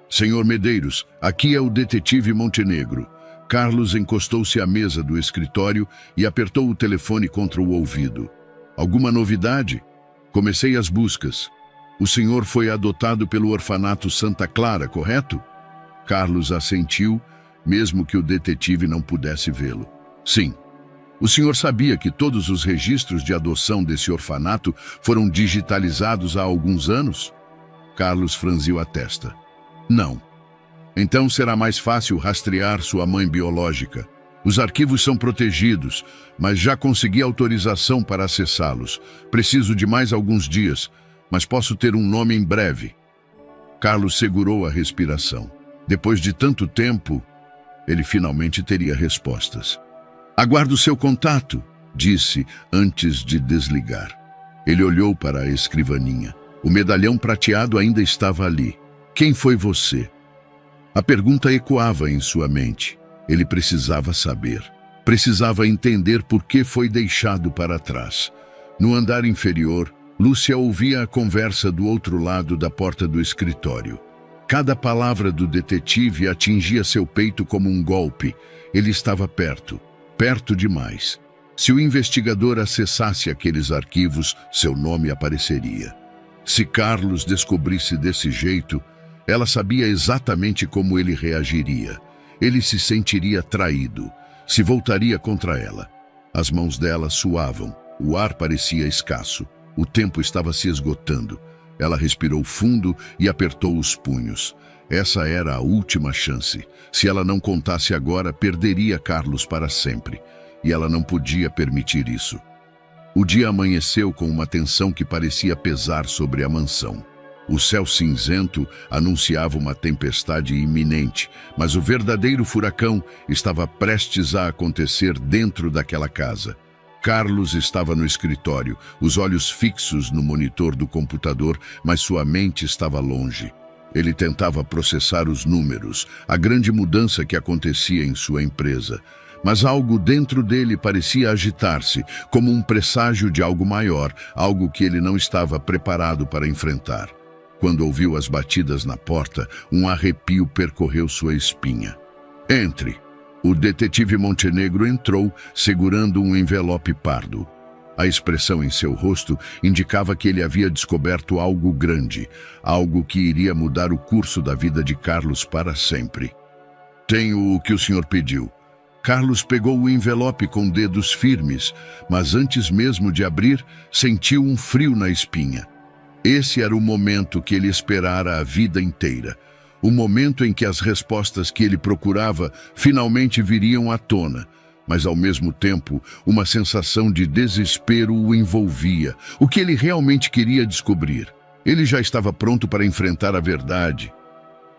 A: Senhor Medeiros, aqui é o detetive Montenegro. Carlos encostou-se à mesa do escritório e apertou o telefone contra o ouvido. Alguma novidade? Comecei as buscas. O senhor foi adotado pelo orfanato Santa Clara, correto? Carlos assentiu, mesmo que o detetive não pudesse vê-lo. Sim. O senhor sabia que todos os registros de adoção desse orfanato foram digitalizados há alguns anos? Carlos franziu a testa. Não. Então será mais fácil rastrear sua mãe biológica. Os arquivos são protegidos, mas já consegui autorização para acessá-los. Preciso de mais alguns dias, mas posso ter um nome em breve. Carlos segurou a respiração. Depois de tanto tempo, ele finalmente teria respostas. Aguardo seu contato, disse antes de desligar. Ele olhou para a escrivaninha. O medalhão prateado ainda estava ali. Quem foi você? A pergunta ecoava em sua mente. Ele precisava saber. Precisava entender por que foi deixado para trás. No andar inferior, Lúcia ouvia a conversa do outro lado da porta do escritório. Cada palavra do detetive atingia seu peito como um golpe. Ele estava perto, perto demais. Se o investigador acessasse aqueles arquivos, seu nome apareceria. Se Carlos descobrisse desse jeito, ela sabia exatamente como ele reagiria. Ele se sentiria traído, se voltaria contra ela. As mãos dela suavam, o ar parecia escasso, o tempo estava se esgotando. Ela respirou fundo e apertou os punhos. Essa era a última chance. Se ela não contasse agora, perderia Carlos para sempre. E ela não podia permitir isso. O dia amanheceu com uma tensão que parecia pesar sobre a mansão. O céu cinzento anunciava uma tempestade iminente, mas o verdadeiro furacão estava prestes a acontecer dentro daquela casa. Carlos estava no escritório, os olhos fixos no monitor do computador, mas sua mente estava longe. Ele tentava processar os números, a grande mudança que acontecia em sua empresa. Mas algo dentro dele parecia agitar-se, como um presságio de algo maior, algo que ele não estava preparado para enfrentar. Quando ouviu as batidas na porta, um arrepio percorreu sua espinha. "Entre!" O detetive Montenegro entrou, segurando um envelope pardo. A expressão em seu rosto indicava que ele havia descoberto algo grande, algo que iria mudar o curso da vida de Carlos para sempre. "Tenho o que o senhor pediu." Carlos pegou o envelope com dedos firmes, mas antes mesmo de abrir, sentiu um frio na espinha. Esse era o momento que ele esperara a vida inteira. O momento em que as respostas que ele procurava finalmente viriam à tona, mas ao mesmo tempo uma sensação de desespero o envolvia. O que ele realmente queria descobrir? Ele já estava pronto para enfrentar a verdade.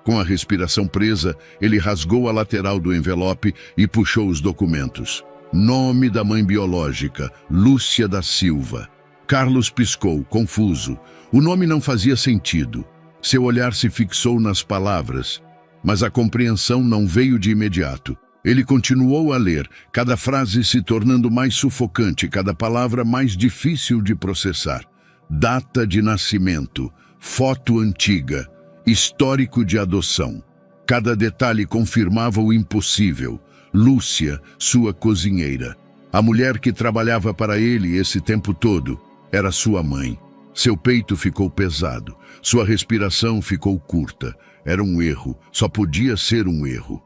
A: Com a respiração presa, ele rasgou a lateral do envelope e puxou os documentos. Nome da mãe biológica, Lúcia da Silva. Carlos piscou, confuso. O nome não fazia sentido. Seu olhar se fixou nas palavras, mas a compreensão não veio de imediato. Ele continuou a ler, cada frase se tornando mais sufocante, cada palavra mais difícil de processar. Data de nascimento, foto antiga, histórico de adoção. Cada detalhe confirmava o impossível. Lúcia, sua cozinheira. A mulher que trabalhava para ele esse tempo todo era sua mãe. Seu peito ficou pesado, sua respiração ficou curta. Era um erro, só podia ser um erro.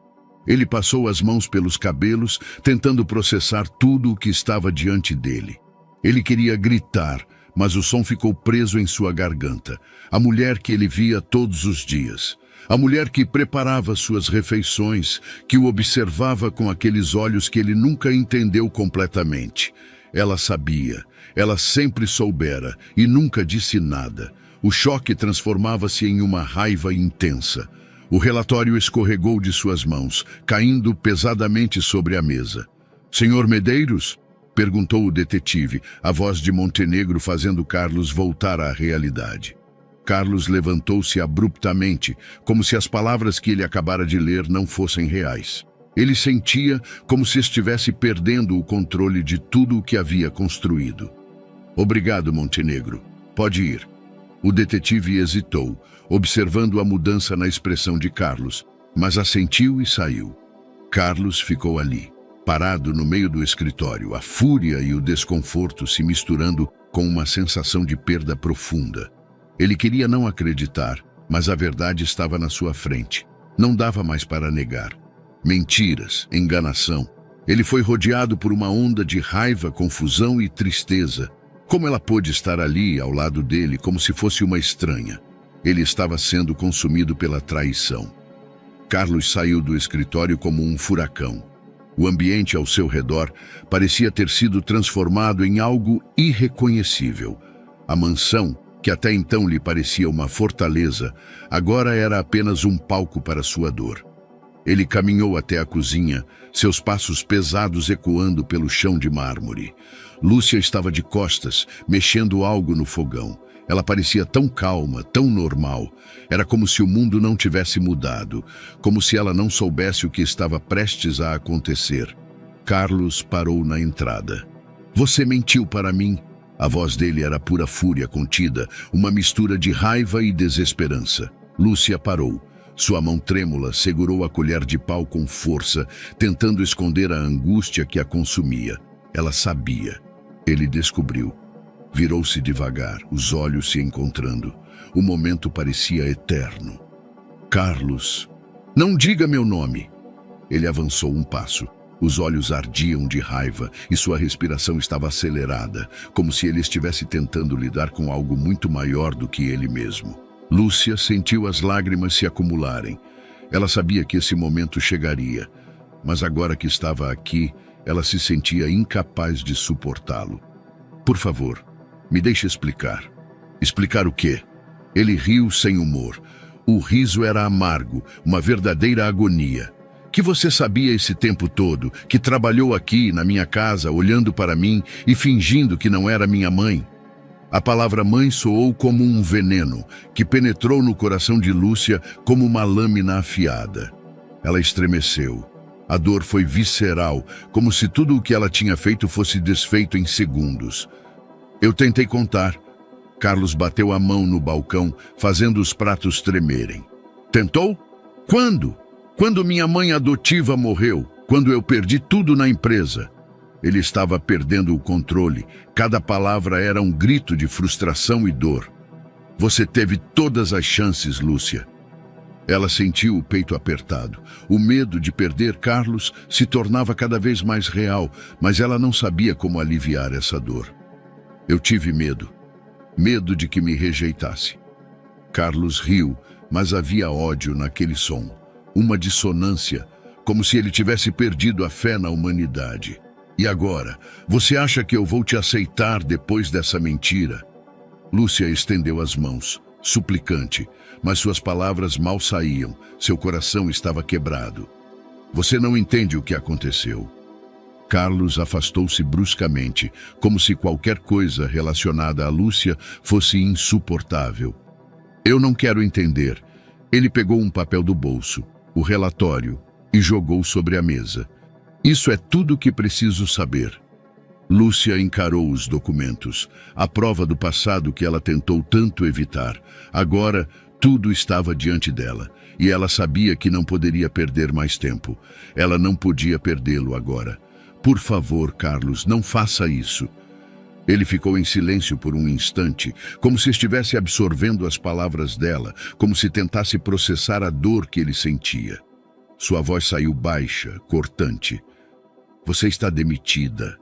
A: Ele passou as mãos pelos cabelos, tentando processar tudo o que estava diante dele. Ele queria gritar, mas o som ficou preso em sua garganta. A mulher que ele via todos os dias. A mulher que preparava suas refeições, que o observava com aqueles olhos que ele nunca entendeu completamente. Ela sabia, ela sempre soubera e nunca disse nada. O choque transformava-se em uma raiva intensa. O relatório escorregou de suas mãos, caindo pesadamente sobre a mesa. "Senhor Medeiros?" perguntou o detetive, a voz de Montenegro fazendo Carlos voltar à realidade. Carlos levantou-se abruptamente, como se as palavras que ele acabara de ler não fossem reais. Ele sentia como se estivesse perdendo o controle de tudo o que havia construído. "Obrigado, Montenegro. Pode ir." O detetive hesitou, observando a mudança na expressão de Carlos, mas assentiu e saiu. Carlos ficou ali, parado no meio do escritório, a fúria e o desconforto se misturando com uma sensação de perda profunda. Ele queria não acreditar, mas a verdade estava na sua frente. Não dava mais para negar. Mentiras, enganação. Ele foi rodeado por uma onda de raiva, confusão e tristeza. Como ela pôde estar ali, ao lado dele, como se fosse uma estranha? Ele estava sendo consumido pela traição. Carlos saiu do escritório como um furacão. O ambiente ao seu redor parecia ter sido transformado em algo irreconhecível. A mansão, que até então lhe parecia uma fortaleza, agora era apenas um palco para sua dor. Ele caminhou até a cozinha, seus passos pesados ecoando pelo chão de mármore. Lúcia estava de costas, mexendo algo no fogão. Ela parecia tão calma, tão normal. Era como se o mundo não tivesse mudado, como se ela não soubesse o que estava prestes a acontecer. Carlos parou na entrada. "Você mentiu para mim." A voz dele era pura fúria contida, uma mistura de raiva e desesperança. Lúcia parou. Sua mão trêmula segurou a colher de pau com força, tentando esconder a angústia que a consumia. Ela sabia. Ele descobriu. Virou-se devagar, os olhos se encontrando. O momento parecia eterno. Carlos, não diga meu nome. Ele avançou um passo. Os olhos ardiam de raiva e sua respiração estava acelerada, como se ele estivesse tentando lidar com algo muito maior do que ele mesmo. Lúcia sentiu as lágrimas se acumularem. Ela sabia que esse momento chegaria, mas agora que estava aqui, ela se sentia incapaz de suportá-lo. Por favor, me deixe explicar. Explicar o quê? Ele riu sem humor. O riso era amargo, uma verdadeira agonia. Que você sabia esse tempo todo, que trabalhou aqui na minha casa, olhando para mim e fingindo que não era minha mãe? A palavra mãe soou como um veneno, que penetrou no coração de Lúcia como uma lâmina afiada. Ela estremeceu. A dor foi visceral, como se tudo o que ela tinha feito fosse desfeito em segundos. Eu tentei contar. Carlos bateu a mão no balcão, fazendo os pratos tremerem. Tentou? Quando? Quando minha mãe adotiva morreu, quando eu perdi tudo na empresa. Ele estava perdendo o controle. Cada palavra era um grito de frustração e dor. Você teve todas as chances, Lúcia. Ela sentiu o peito apertado. O medo de perder Carlos se tornava cada vez mais real, mas ela não sabia como aliviar essa dor. Eu tive medo. Medo de que me rejeitasse. Carlos riu, mas havia ódio naquele som. Uma dissonância, como se ele tivesse perdido a fé na humanidade. E agora, você acha que eu vou te aceitar depois dessa mentira? Lúcia estendeu as mãos, suplicante, mas suas palavras mal saíam, seu coração estava quebrado. Você não entende o que aconteceu. Carlos afastou-se bruscamente, como se qualquer coisa relacionada a Lúcia fosse insuportável. Eu não quero entender. Ele pegou um papel do bolso, o relatório, e jogou sobre a mesa. Isso é tudo o que preciso saber. Lúcia encarou os documentos, a prova do passado que ela tentou tanto evitar. Agora, tudo estava diante dela, e ela sabia que não poderia perder mais tempo. Ela não podia perdê-lo agora. Por favor, Carlos, não faça isso. Ele ficou em silêncio por um instante, como se estivesse absorvendo as palavras dela, como se tentasse processar a dor que ele sentia. Sua voz saiu baixa, cortante. Você está demitida.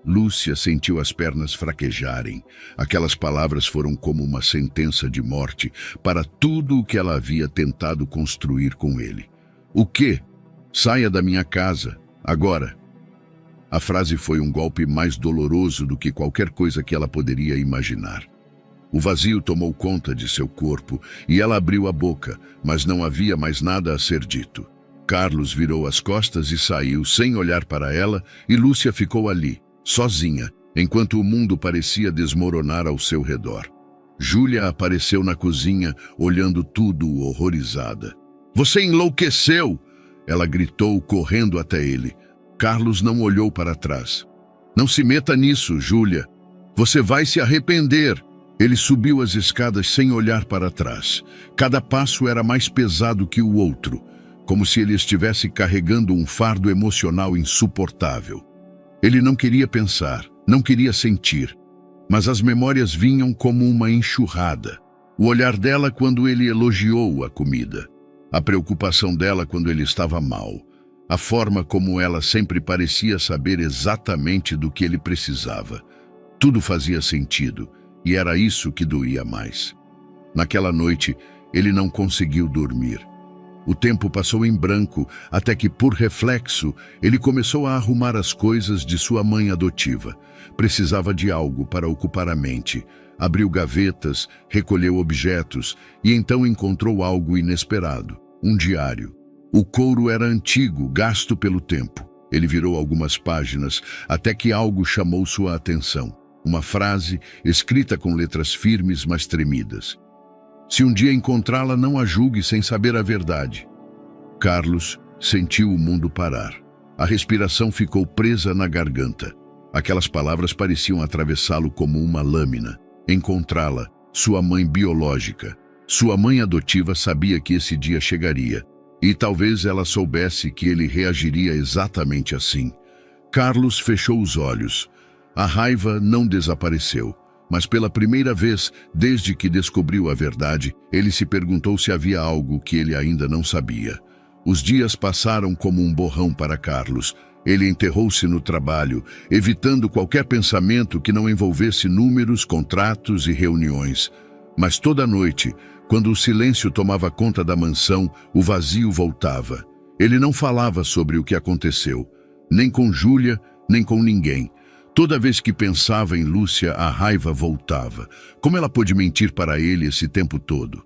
A: Lúcia sentiu as pernas fraquejarem. Aquelas palavras foram como uma sentença de morte para tudo o que ela havia tentado construir com ele. O quê? Saia da minha casa, agora. A frase foi um golpe mais doloroso do que qualquer coisa que ela poderia imaginar. O vazio tomou conta de seu corpo e ela abriu a boca, mas não havia mais nada a ser dito. Carlos virou as costas e saiu sem olhar para ela, e Lúcia ficou ali, sozinha, enquanto o mundo parecia desmoronar ao seu redor. Júlia apareceu na cozinha, olhando tudo horrorizada. Você enlouqueceu! Ela gritou, correndo até ele. Carlos não olhou para trás. Não se meta nisso, Júlia. Você vai se arrepender. Ele subiu as escadas sem olhar para trás. Cada passo era mais pesado que o outro, como se ele estivesse carregando um fardo emocional insuportável. Ele não queria pensar, não queria sentir, mas as memórias vinham como uma enxurrada. O olhar dela quando ele elogiou a comida. A preocupação dela quando ele estava mal. A forma como ela sempre parecia saber exatamente do que ele precisava. Tudo fazia sentido, e era isso que doía mais. Naquela noite, ele não conseguiu dormir. O tempo passou em branco, até que, por reflexo, ele começou a arrumar as coisas de sua mãe adotiva. Precisava de algo para ocupar a mente. Abriu gavetas, recolheu objetos, e então encontrou algo inesperado, um diário. O couro era antigo, gasto pelo tempo. Ele virou algumas páginas, até que algo chamou sua atenção. Uma frase, escrita com letras firmes, mas tremidas. Se um dia encontrá-la, não a julgue sem saber a verdade. Carlos sentiu o mundo parar. A respiração ficou presa na garganta. Aquelas palavras pareciam atravessá-lo como uma lâmina. Encontrá-la, sua mãe biológica. Sua mãe adotiva sabia que esse dia chegaria, e talvez ela soubesse que ele reagiria exatamente assim. Carlos fechou os olhos. A raiva não desapareceu, mas pela primeira vez, desde que descobriu a verdade, ele se perguntou se havia algo que ele ainda não sabia. Os dias passaram como um borrão para Carlos. Ele enterrou-se no trabalho, evitando qualquer pensamento que não envolvesse números, contratos e reuniões. Mas toda noite, quando o silêncio tomava conta da mansão, o vazio voltava. Ele não falava sobre o que aconteceu, nem com Júlia, nem com ninguém. Toda vez que pensava em Lúcia, a raiva voltava. Como ela pôde mentir para ele esse tempo todo?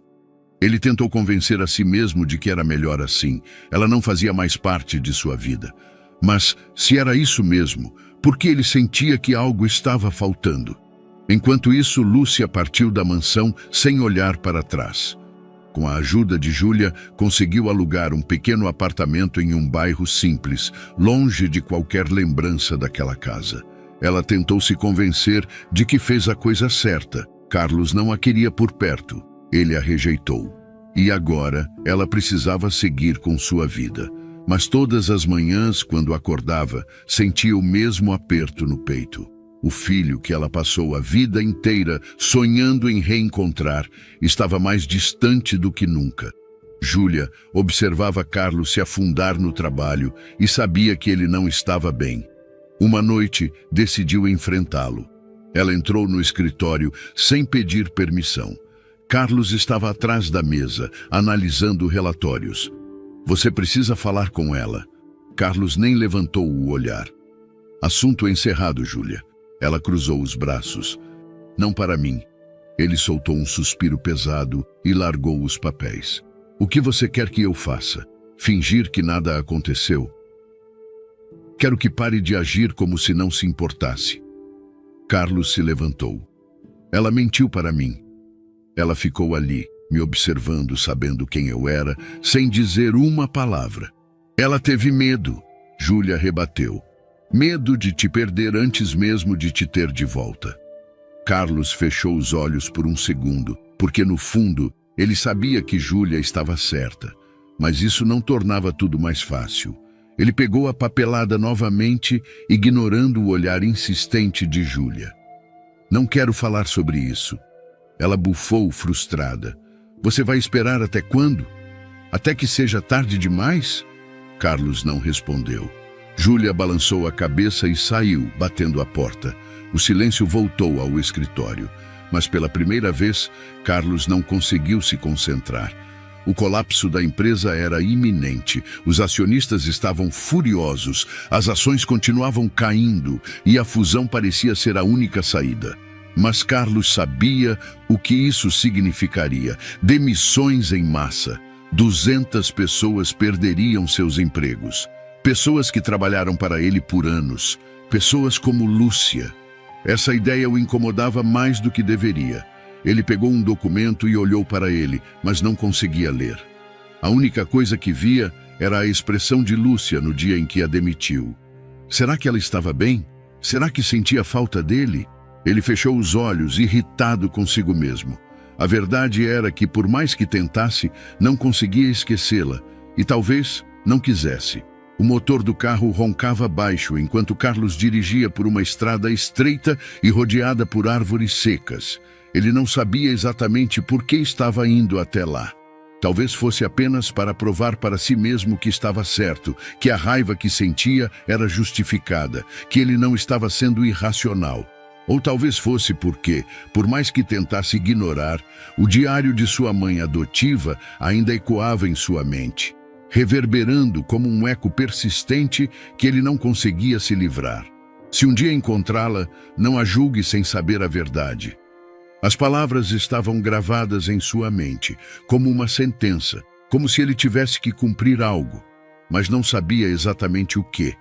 A: Ele tentou convencer a si mesmo de que era melhor assim. Ela não fazia mais parte de sua vida. Mas, se era isso mesmo, por que ele sentia que algo estava faltando? Enquanto isso, Lúcia partiu da mansão sem olhar para trás. Com a ajuda de Júlia, conseguiu alugar um pequeno apartamento em um bairro simples, longe de qualquer lembrança daquela casa. Ela tentou se convencer de que fez a coisa certa. Carlos não a queria por perto. Ele a rejeitou. E agora, ela precisava seguir com sua vida. Mas todas as manhãs, quando acordava, sentia o mesmo aperto no peito. O filho que ela passou a vida inteira sonhando em reencontrar estava mais distante do que nunca. Júlia observava Carlos se afundar no trabalho e sabia que ele não estava bem. Uma noite, decidiu enfrentá-lo. Ela entrou no escritório sem pedir permissão. Carlos estava atrás da mesa, analisando relatórios. Você precisa falar com ela. Carlos nem levantou o olhar. Assunto encerrado, Júlia. Ela cruzou os braços. Não para mim. Ele soltou um suspiro pesado e largou os papéis. O que você quer que eu faça? Fingir que nada aconteceu? Quero que pare de agir como se não se importasse. Carlos se levantou. Ela mentiu para mim. Ela ficou ali, me observando, sabendo quem eu era, sem dizer uma palavra. Ela teve medo, Júlia rebateu. Medo de te perder antes mesmo de te ter de volta. Carlos fechou os olhos por um segundo, porque no fundo ele sabia que Júlia estava certa. Mas isso não tornava tudo mais fácil. Ele pegou a papelada novamente, ignorando o olhar insistente de Júlia. Não quero falar sobre isso. Ela bufou frustrada. Você vai esperar até quando? Até que seja tarde demais? Carlos não respondeu. Júlia balançou a cabeça e saiu, batendo a porta. O silêncio voltou ao escritório, mas pela primeira vez, Carlos não conseguiu se concentrar. O colapso da empresa era iminente. Os acionistas estavam furiosos, as ações continuavam caindo e a fusão parecia ser a única saída. Mas Carlos sabia o que isso significaria. Demissões em massa. 200 pessoas perderiam seus empregos. Pessoas que trabalharam para ele por anos. Pessoas como Lúcia. Essa ideia o incomodava mais do que deveria. Ele pegou um documento e olhou para ele, mas não conseguia ler. A única coisa que via era a expressão de Lúcia no dia em que a demitiu. Será que ela estava bem? Será que sentia falta dele? Ele fechou os olhos, irritado consigo mesmo. A verdade era que, por mais que tentasse, não conseguia esquecê-la, e talvez não quisesse. O motor do carro roncava baixo enquanto Carlos dirigia por uma estrada estreita e rodeada por árvores secas. Ele não sabia exatamente por que estava indo até lá. Talvez fosse apenas para provar para si mesmo que estava certo, que a raiva que sentia era justificada, que ele não estava sendo irracional. Ou talvez fosse porque, por mais que tentasse ignorar, o diário de sua mãe adotiva ainda ecoava em sua mente, reverberando como um eco persistente que ele não conseguia se livrar. Se um dia encontrá-la, não a julgue sem saber a verdade. As palavras estavam gravadas em sua mente, como uma sentença, como se ele tivesse que cumprir algo, mas não sabia exatamente o que.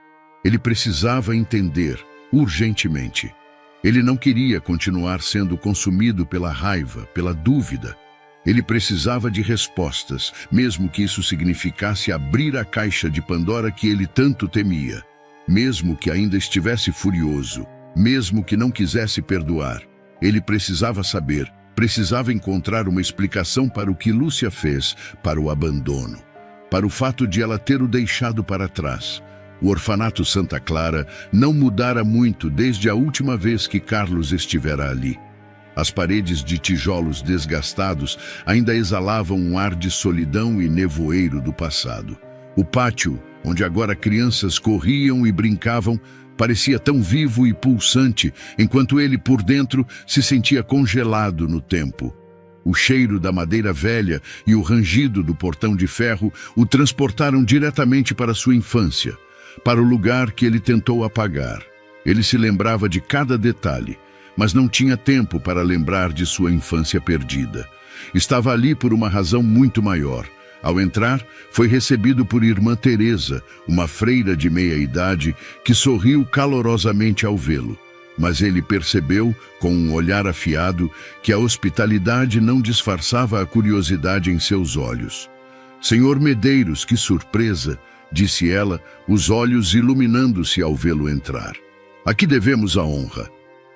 A: Ele precisava entender, urgentemente. Ele não queria continuar sendo consumido pela raiva, pela dúvida. Ele precisava de respostas, mesmo que isso significasse abrir a caixa de Pandora que ele tanto temia. Mesmo que ainda estivesse furioso, mesmo que não quisesse perdoar, ele precisava saber, Precisava encontrar uma explicação para o que Lúcia fez, para o abandono, para o fato de ela ter o deixado para trás. O orfanato Santa Clara não mudara muito desde a última vez que Carlos estivera ali. As paredes de tijolos desgastados ainda exalavam um ar de solidão e nevoeiro do passado. O pátio, onde agora crianças corriam e brincavam, parecia tão vivo e pulsante, enquanto ele, por dentro, se sentia congelado no tempo. O cheiro da madeira velha e o rangido do portão de ferro o transportaram diretamente para sua infância, para o lugar que ele tentou apagar. Ele se lembrava de cada detalhe, mas não tinha tempo para lembrar de sua infância perdida. Estava ali por uma razão muito maior. Ao entrar, foi recebido por Irmã Teresa, uma freira de meia-idade, que sorriu calorosamente ao vê-lo. Mas ele percebeu, com um olhar afiado, que a hospitalidade não disfarçava a curiosidade em seus olhos. "Senhor Medeiros, que surpresa!" disse ela, os olhos iluminando-se ao vê-lo entrar. "A que devemos a honra?"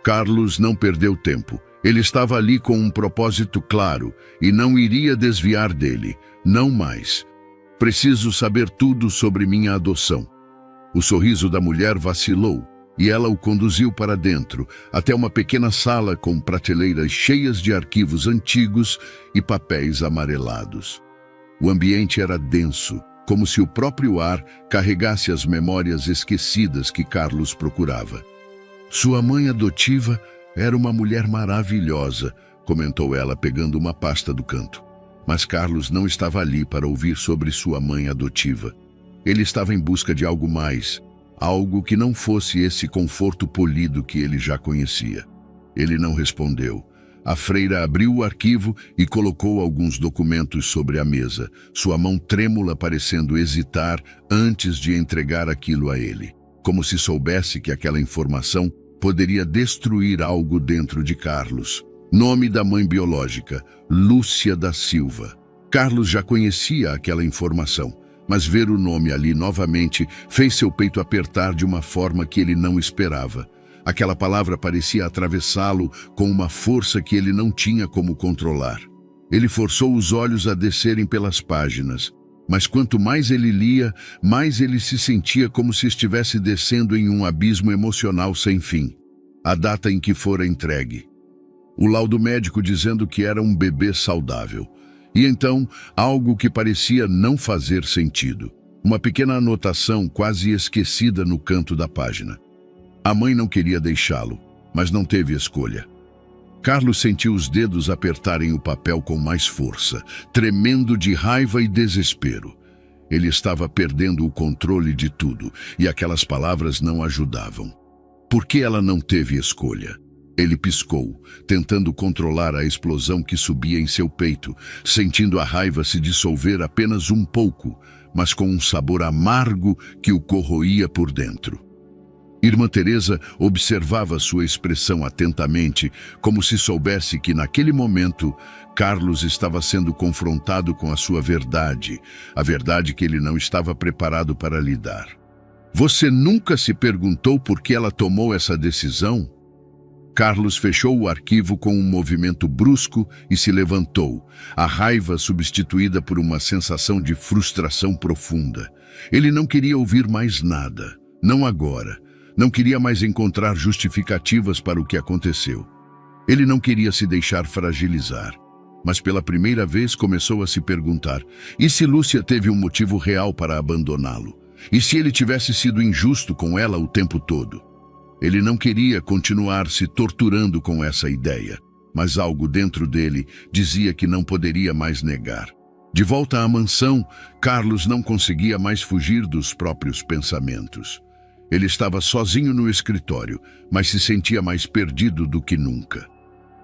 A: Carlos não perdeu tempo. Ele estava ali com um propósito claro e não iria desviar dele. Não mais. "Preciso saber tudo sobre minha adoção." O sorriso da mulher vacilou e ela o conduziu para dentro, até uma pequena sala com prateleiras cheias de arquivos antigos e papéis amarelados. O ambiente era denso, como se o próprio ar carregasse as memórias esquecidas que Carlos procurava. "Sua mãe adotiva era uma mulher maravilhosa", comentou ela, pegando uma pasta do canto. Mas Carlos não estava ali para ouvir sobre sua mãe adotiva. Ele estava em busca de algo mais, algo que não fosse esse conforto polido que ele já conhecia. Ele não respondeu. A freira abriu o arquivo e colocou alguns documentos sobre a mesa, sua mão trêmula parecendo hesitar antes de entregar aquilo a ele, como se soubesse que aquela informação poderia destruir algo dentro de Carlos. Nome da mãe biológica, Lúcia da Silva. Carlos já conhecia aquela informação, mas ver o nome ali novamente fez seu peito apertar de uma forma que ele não esperava. Aquela palavra parecia atravessá-lo com uma força que ele não tinha como controlar. Ele forçou os olhos a descerem pelas páginas, mas quanto mais ele lia, mais ele se sentia como se estivesse descendo em um abismo emocional sem fim. A data em que fora entregue. O laudo médico dizendo que era um bebê saudável. E então, algo que parecia não fazer sentido. Uma pequena anotação quase esquecida no canto da página. A mãe não queria deixá-lo, mas não teve escolha. Carlos sentiu os dedos apertarem o papel com mais força, tremendo de raiva e desespero. Ele estava perdendo o controle de tudo, e aquelas palavras não ajudavam. Por que ela não teve escolha? Ele piscou, tentando controlar a explosão que subia em seu peito, sentindo a raiva se dissolver apenas um pouco, mas com um sabor amargo que o corroía por dentro. Irmã Teresa observava sua expressão atentamente, como se soubesse que naquele momento Carlos estava sendo confrontado com a sua verdade, a verdade que ele não estava preparado para lidar. "Você nunca se perguntou por que ela tomou essa decisão?" Carlos fechou o arquivo com um movimento brusco e se levantou, a raiva substituída por uma sensação de frustração profunda. Ele não queria ouvir mais nada, não agora. Não queria mais encontrar justificativas para o que aconteceu. Ele não queria se deixar fragilizar, mas pela primeira vez começou a se perguntar: e se Lúcia teve um motivo real para abandoná-lo? E se ele tivesse sido injusto com ela o tempo todo? Ele não queria continuar se torturando com essa ideia, mas algo dentro dele dizia que não poderia mais negar. De volta à mansão, Carlos não conseguia mais fugir dos próprios pensamentos. Ele estava sozinho no escritório, mas se sentia mais perdido do que nunca.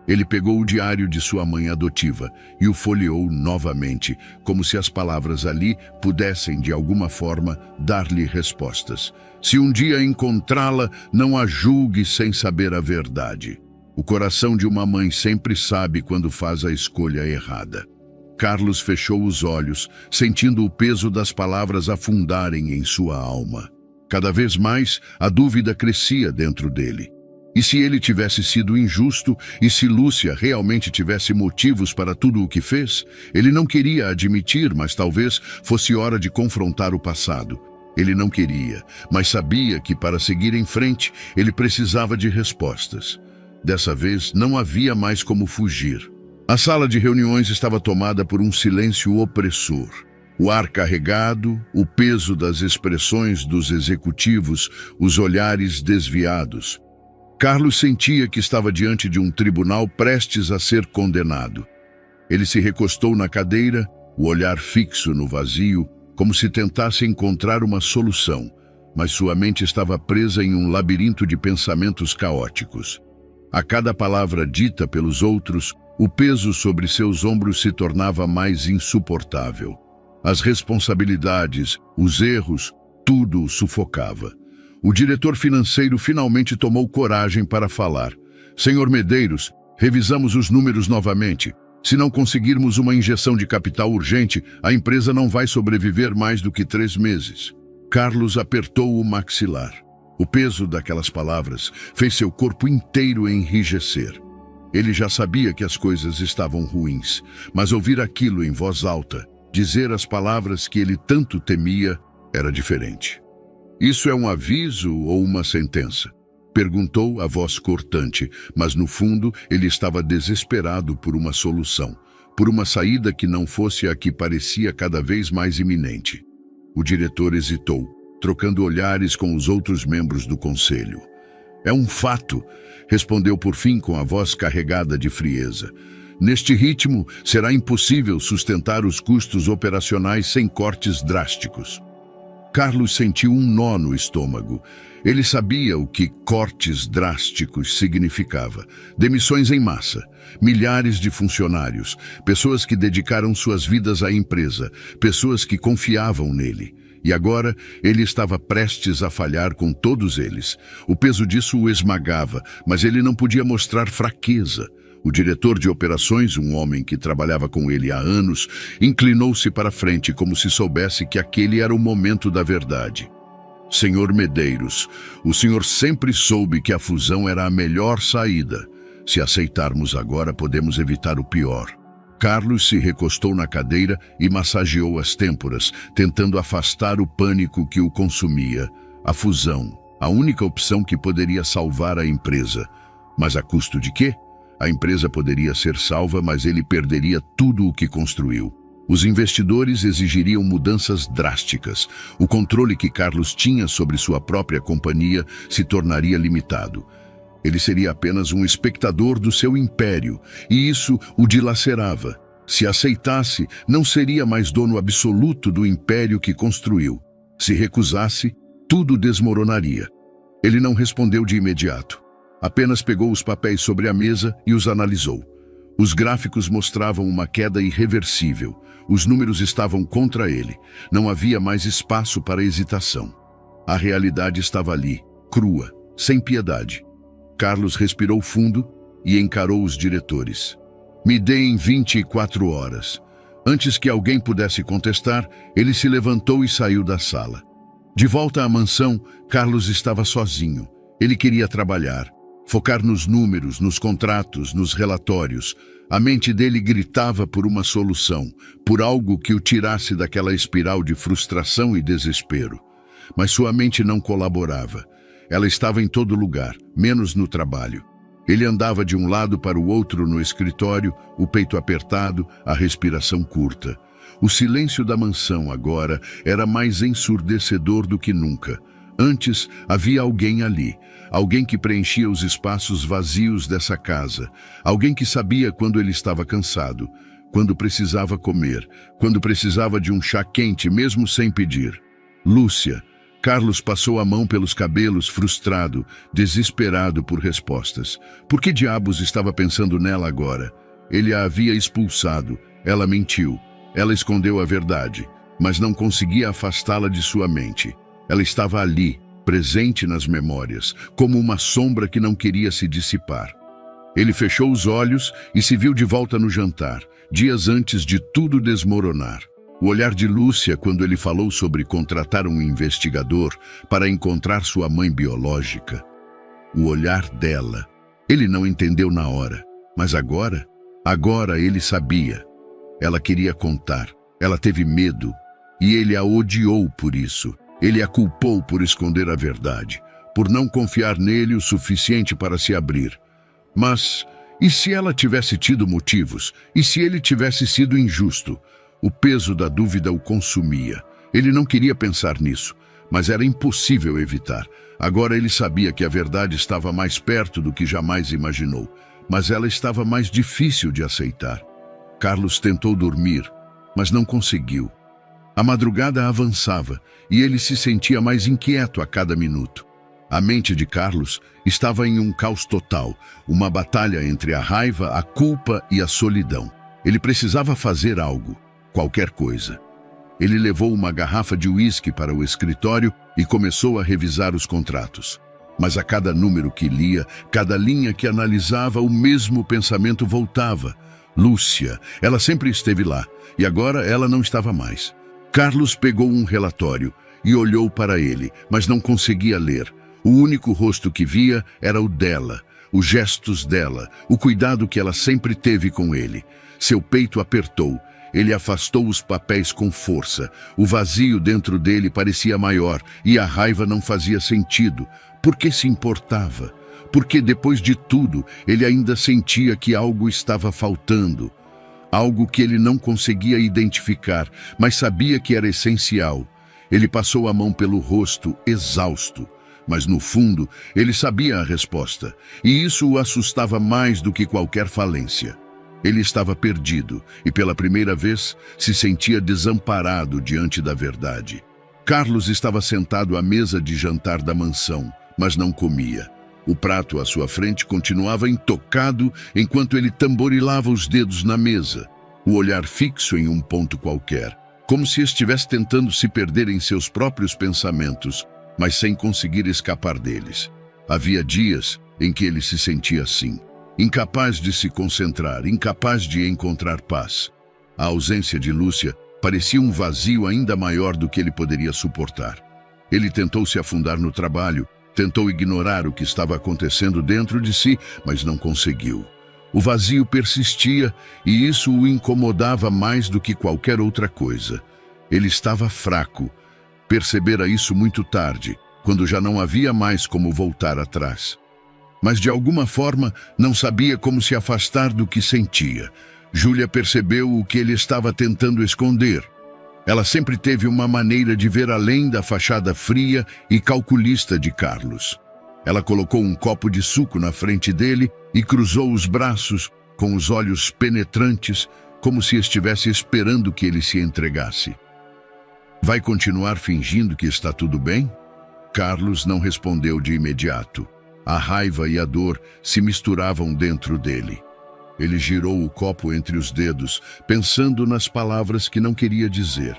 A: Ele pegou o diário de sua mãe adotiva e o folheou novamente, como se as palavras ali pudessem, de alguma forma, dar-lhe respostas. Se um dia encontrá-la, não a julgue sem saber a verdade. O coração de uma mãe sempre sabe quando faz a escolha errada. Carlos fechou os olhos, sentindo o peso das palavras afundarem em sua alma. Cada vez mais, a dúvida crescia dentro dele. E se ele tivesse sido injusto, e se Lúcia realmente tivesse motivos para tudo o que fez? Ele não queria admitir, mas talvez fosse hora de confrontar o passado. Ele não queria, mas sabia que para seguir em frente, ele precisava de respostas. Dessa vez, não havia mais como fugir. A sala de reuniões estava tomada por um silêncio opressor. O ar carregado, o peso das expressões dos executivos, os olhares desviados. Carlos sentia que estava diante de um tribunal prestes a ser condenado. Ele se recostou na cadeira, o olhar fixo no vazio, como se tentasse encontrar uma solução, mas sua mente estava presa em um labirinto de pensamentos caóticos. A cada palavra dita pelos outros, o peso sobre seus ombros se tornava mais insuportável. As responsabilidades, os erros, tudo o sufocava. O diretor financeiro finalmente tomou coragem para falar. Senhor Medeiros, revisamos os números novamente. Se não conseguirmos uma injeção de capital urgente, a empresa não vai sobreviver mais do que 3 meses. Carlos apertou o maxilar. O peso daquelas palavras fez seu corpo inteiro enrijecer. Ele já sabia que as coisas estavam ruins, mas ouvir aquilo em voz alta, dizer as palavras que ele tanto temia, era diferente. Isso é um aviso ou uma sentença? Perguntou a voz cortante, mas no fundo ele estava desesperado por uma solução, por uma saída que não fosse a que parecia cada vez mais iminente. O diretor hesitou, trocando olhares com os outros membros do conselho. É um fato, respondeu por fim com a voz carregada de frieza. Neste ritmo, será impossível sustentar os custos operacionais sem cortes drásticos. Carlos sentiu um nó no estômago. Ele sabia o que cortes drásticos significava. Demissões em massa, milhares de funcionários, pessoas que dedicaram suas vidas à empresa, pessoas que confiavam nele. E agora ele estava prestes a falhar com todos eles. O peso disso o esmagava, mas ele não podia mostrar fraqueza. O diretor de operações, um homem que trabalhava com ele há anos, inclinou-se para frente como se soubesse que aquele era o momento da verdade. Senhor Medeiros, o senhor sempre soube que a fusão era a melhor saída. Se aceitarmos agora, podemos evitar o pior. Carlos se recostou na cadeira e massageou as têmporas, tentando afastar o pânico que o consumia. A fusão, a única opção que poderia salvar a empresa. Mas a custo de quê? A empresa poderia ser salva, mas ele perderia tudo o que construiu. Os investidores exigiriam mudanças drásticas. O controle que Carlos tinha sobre sua própria companhia se tornaria limitado. Ele seria apenas um espectador do seu império, e isso o dilacerava. Se aceitasse, não seria mais dono absoluto do império que construiu. Se recusasse, tudo desmoronaria. Ele não respondeu de imediato. Apenas pegou os papéis sobre a mesa e os analisou. Os gráficos mostravam uma queda irreversível. Os números estavam contra ele. Não havia mais espaço para hesitação. A realidade estava ali, crua, sem piedade. Carlos respirou fundo e encarou os diretores. Me deem 24 horas. Antes que alguém pudesse contestar, ele se levantou e saiu da sala. De volta à mansão, Carlos estava sozinho. Ele queria trabalhar. Focar nos números, nos contratos, nos relatórios. A mente dele gritava por uma solução, por algo que o tirasse daquela espiral de frustração e desespero. Mas sua mente não colaborava. Ela estava em todo lugar, menos no trabalho. Ele andava de um lado para o outro no escritório, o peito apertado, a respiração curta. O silêncio da mansão agora era mais ensurdecedor do que nunca. Antes, havia alguém ali, alguém que preenchia os espaços vazios dessa casa, alguém que sabia quando ele estava cansado, quando precisava comer, quando precisava de um chá quente mesmo sem pedir. Lúcia. Carlos passou a mão pelos cabelos, frustrado, desesperado por respostas. Por que diabos estava pensando nela agora? Ele a havia expulsado, ela mentiu, ela escondeu a verdade, mas não conseguia afastá-la de sua mente. Ela estava ali, presente nas memórias, como uma sombra que não queria se dissipar. Ele fechou os olhos e se viu de volta no jantar, dias antes de tudo desmoronar. O olhar de Lúcia quando ele falou sobre contratar um investigador para encontrar sua mãe biológica. o olhar dela. Ele não entendeu na hora, mas agora ele sabia. Ela queria contar, ela teve medo, e ele a odiou por isso. Ele a culpou por esconder a verdade, por não confiar nele o suficiente para se abrir. Mas, e se ela tivesse tido motivos? E se ele tivesse sido injusto? O peso da dúvida o consumia. Ele não queria pensar nisso, mas era impossível evitar. Agora ele sabia que a verdade estava mais perto do que jamais imaginou, mas ela estava mais difícil de aceitar. Carlos tentou dormir, mas não conseguiu. A madrugada avançava e ele se sentia mais inquieto a cada minuto. A mente de Carlos estava em um caos total, uma batalha entre a raiva, a culpa e a solidão. Ele precisava fazer algo, qualquer coisa. Ele levou uma garrafa de uísque para o escritório e começou a revisar os contratos. Mas a cada número que lia, cada linha que analisava, o mesmo pensamento voltava. Lúcia, ela sempre esteve lá, e agora ela não estava mais. Carlos pegou um relatório e olhou para ele, mas não conseguia ler. O único rosto que via era o dela, os gestos dela, o cuidado que ela sempre teve com ele. Seu peito apertou. Ele afastou os papéis com força. O vazio dentro dele parecia maior e a raiva não fazia sentido. Por que se importava? Porque depois de tudo, ele ainda sentia que algo estava faltando. Algo que ele não conseguia identificar, mas sabia que era essencial. Ele passou a mão pelo rosto, exausto. Mas no fundo, ele sabia a resposta, e isso o assustava mais do que qualquer falência. Ele estava perdido e, pela primeira vez, se sentia desamparado diante da verdade. Carlos estava sentado à mesa de jantar da mansão, mas não comia. O prato à sua frente continuava intocado enquanto ele tamborilava os dedos na mesa, o olhar fixo em um ponto qualquer, como se estivesse tentando se perder em seus próprios pensamentos, mas sem conseguir escapar deles. Havia dias em que ele se sentia assim, incapaz de se concentrar, incapaz de encontrar paz. A ausência de Lúcia parecia um vazio ainda maior do que ele poderia suportar. Ele tentou se afundar no trabalho, tentou ignorar o que estava acontecendo dentro de si, mas não conseguiu. O vazio persistia e isso o incomodava mais do que qualquer outra coisa. Ele estava fraco. Percebera isso muito tarde, quando já não havia mais como voltar atrás. Mas de alguma forma não sabia como se afastar do que sentia. Júlia percebeu o que ele estava tentando esconder. Ela sempre teve uma maneira de ver além da fachada fria e calculista de Carlos. Ela colocou um copo de suco na frente dele e cruzou os braços, com os olhos penetrantes, como se estivesse esperando que ele se entregasse. Vai continuar fingindo que está tudo bem? Carlos não respondeu de imediato. A raiva e a dor se misturavam dentro dele. Ele girou o copo entre os dedos, pensando nas palavras que não queria dizer.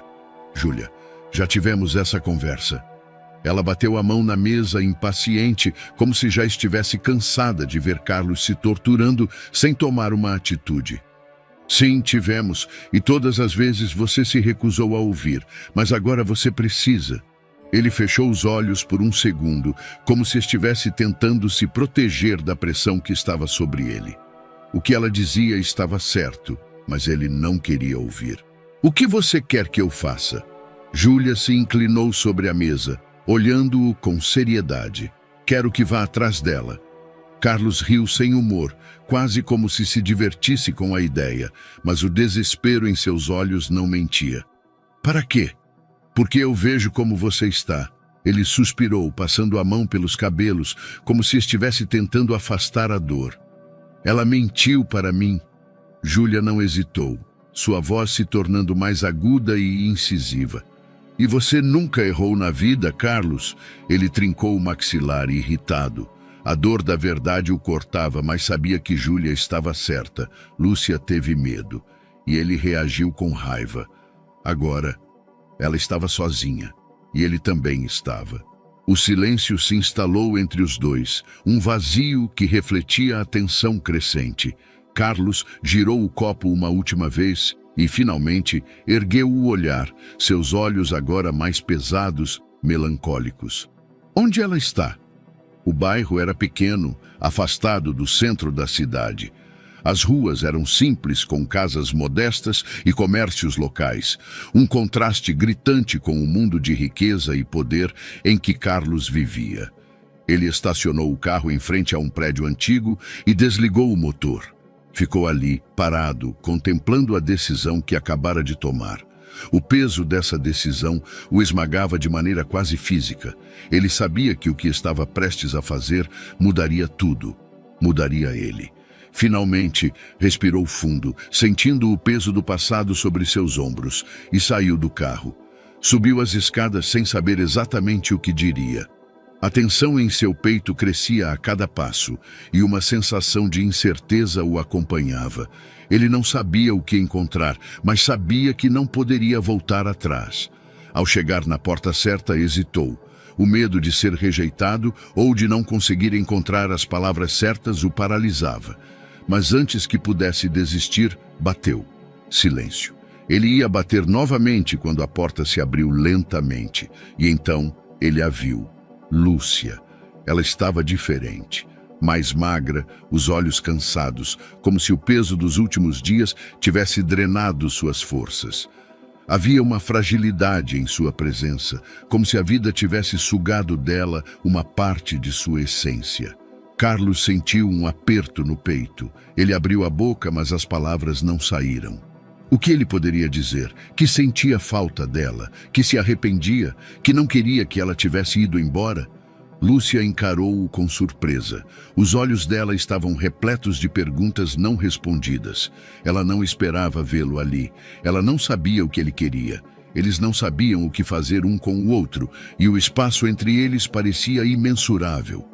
A: Júlia, já tivemos essa conversa. Ela bateu a mão na mesa, impaciente, como se já estivesse cansada de ver Carlos se torturando sem tomar uma atitude. Sim, tivemos, e todas as vezes você se recusou a ouvir, mas agora você precisa. Ele fechou os olhos por um segundo, como se estivesse tentando se proteger da pressão que estava sobre ele. O que ela dizia estava certo, mas ele não queria ouvir. O que você quer que eu faça? Júlia se inclinou sobre a mesa, olhando-o com seriedade. Quero que vá atrás dela. Carlos riu sem humor, quase como se divertisse com a ideia, mas o desespero em seus olhos não mentia. Para quê? Porque eu vejo como você está. Ele suspirou, passando a mão pelos cabelos, como se estivesse tentando afastar a dor. Ela mentiu para mim. Júlia não hesitou, sua voz se tornando mais aguda e incisiva. E você nunca errou na vida, Carlos? Ele trincou o maxilar, irritado. A dor da verdade o cortava, mas sabia que Júlia estava certa. Lúcia teve medo, e ele reagiu com raiva. Agora, ela estava sozinha, e ele também estava. O silêncio se instalou entre os dois, um vazio que refletia a tensão crescente. Carlos girou o copo uma última vez e, finalmente, ergueu o olhar, seus olhos agora mais pesados, melancólicos. Onde ela está? O bairro era pequeno, afastado do centro da cidade. As ruas eram simples, com casas modestas e comércios locais, um contraste gritante com o mundo de riqueza e poder em que Carlos vivia. Ele estacionou o carro em frente a um prédio antigo e desligou o motor. Ficou ali, parado, contemplando a decisão que acabara de tomar. O peso dessa decisão o esmagava de maneira quase física. Ele sabia que o que estava prestes a fazer mudaria tudo. Mudaria ele. Finalmente, respirou fundo, sentindo o peso do passado sobre seus ombros, e saiu do carro. Subiu as escadas sem saber exatamente o que diria. A tensão em seu peito crescia a cada passo, e uma sensação de incerteza o acompanhava. Ele não sabia o que encontrar, mas sabia que não poderia voltar atrás. Ao chegar na porta certa, hesitou. O medo de ser rejeitado ou de não conseguir encontrar as palavras certas o paralisava. Mas antes que pudesse desistir, bateu. Silêncio. Ele ia bater novamente quando a porta se abriu lentamente, e então ele a viu. Lúcia. Ela estava diferente. Mais magra, os olhos cansados, como se o peso dos últimos dias tivesse drenado suas forças. Havia uma fragilidade em sua presença, como se a vida tivesse sugado dela uma parte de sua essência. Carlos sentiu um aperto no peito. Ele abriu a boca, mas as palavras não saíram. O que ele poderia dizer? Que sentia falta dela, que se arrependia, que não queria que ela tivesse ido embora? Lúcia encarou-o com surpresa. Os olhos dela estavam repletos de perguntas não respondidas. Ela não esperava vê-lo ali. Ela não sabia o que ele queria. Eles não sabiam o que fazer um com o outro, e o espaço entre eles parecia imensurável.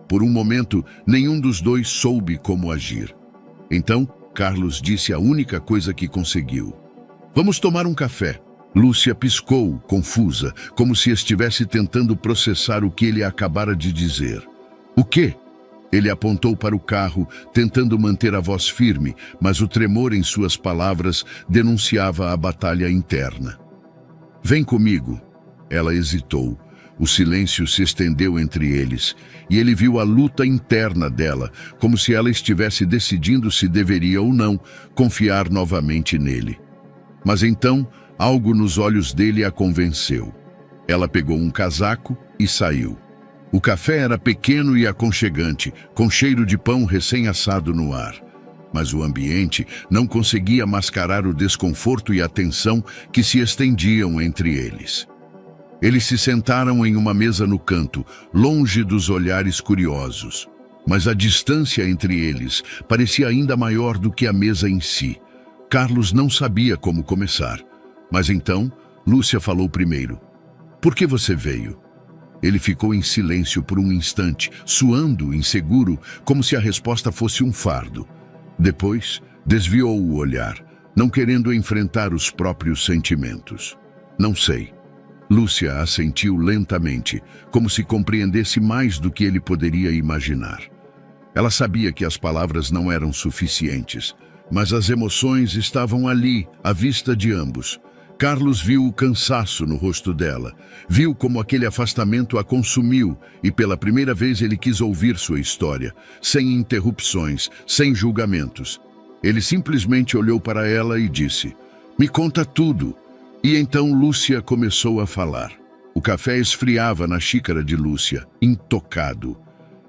A: Por um momento, nenhum dos dois soube como agir. Então, Carlos disse a única coisa que conseguiu. "Vamos tomar um café." Lúcia piscou, confusa, como se estivesse tentando processar o que ele acabara de dizer. "O quê?" Ele apontou para o carro, tentando manter a voz firme, mas o tremor em suas palavras denunciava a batalha interna. "Vem comigo." Ela hesitou. O silêncio se estendeu entre eles, e ele viu a luta interna dela, como se ela estivesse decidindo se deveria ou não confiar novamente nele. Mas então, algo nos olhos dele a convenceu. Ela pegou um casaco e saiu. O café era pequeno e aconchegante, com cheiro de pão recém-assado no ar. Mas o ambiente não conseguia mascarar o desconforto e a tensão que se estendiam entre eles. Eles se sentaram em uma mesa no canto, longe dos olhares curiosos. Mas a distância entre eles parecia ainda maior do que a mesa em si. Carlos não sabia como começar. Mas então, Lúcia falou primeiro. "Por que você veio?" Ele ficou em silêncio por um instante, suando, inseguro, como se a resposta fosse um fardo. Depois, desviou o olhar, não querendo enfrentar os próprios sentimentos. "Não sei." Lúcia assentiu lentamente, como se compreendesse mais do que ele poderia imaginar. Ela sabia que as palavras não eram suficientes, mas as emoções estavam ali, à vista de ambos. Carlos viu o cansaço no rosto dela, viu como aquele afastamento a consumiu e pela primeira vez ele quis ouvir sua história, sem interrupções, sem julgamentos. Ele simplesmente olhou para ela e disse, "Me conta tudo." E então Lúcia começou a falar. O café esfriava na xícara de Lúcia, intocado.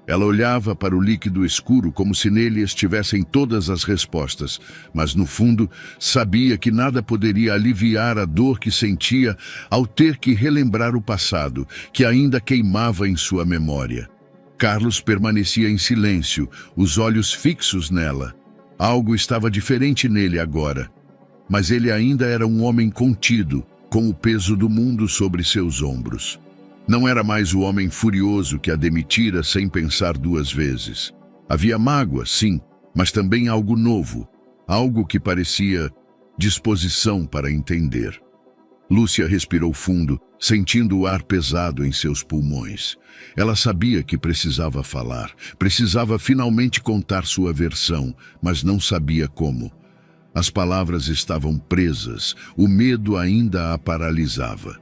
A: Ela olhava para o líquido escuro como se nele estivessem todas as respostas, mas no fundo sabia que nada poderia aliviar a dor que sentia ao ter que relembrar o passado, que ainda queimava em sua memória. Carlos permanecia em silêncio, os olhos fixos nela. Algo estava diferente nele agora. Mas ele ainda era um homem contido, com o peso do mundo sobre seus ombros. Não era mais o homem furioso que a demitira sem pensar duas vezes. Havia mágoa, sim, mas também algo novo, algo que parecia disposição para entender. Lúcia respirou fundo, sentindo o ar pesado em seus pulmões. Ela sabia que precisava falar, precisava finalmente contar sua versão, mas não sabia como. As palavras estavam presas, o medo ainda a paralisava.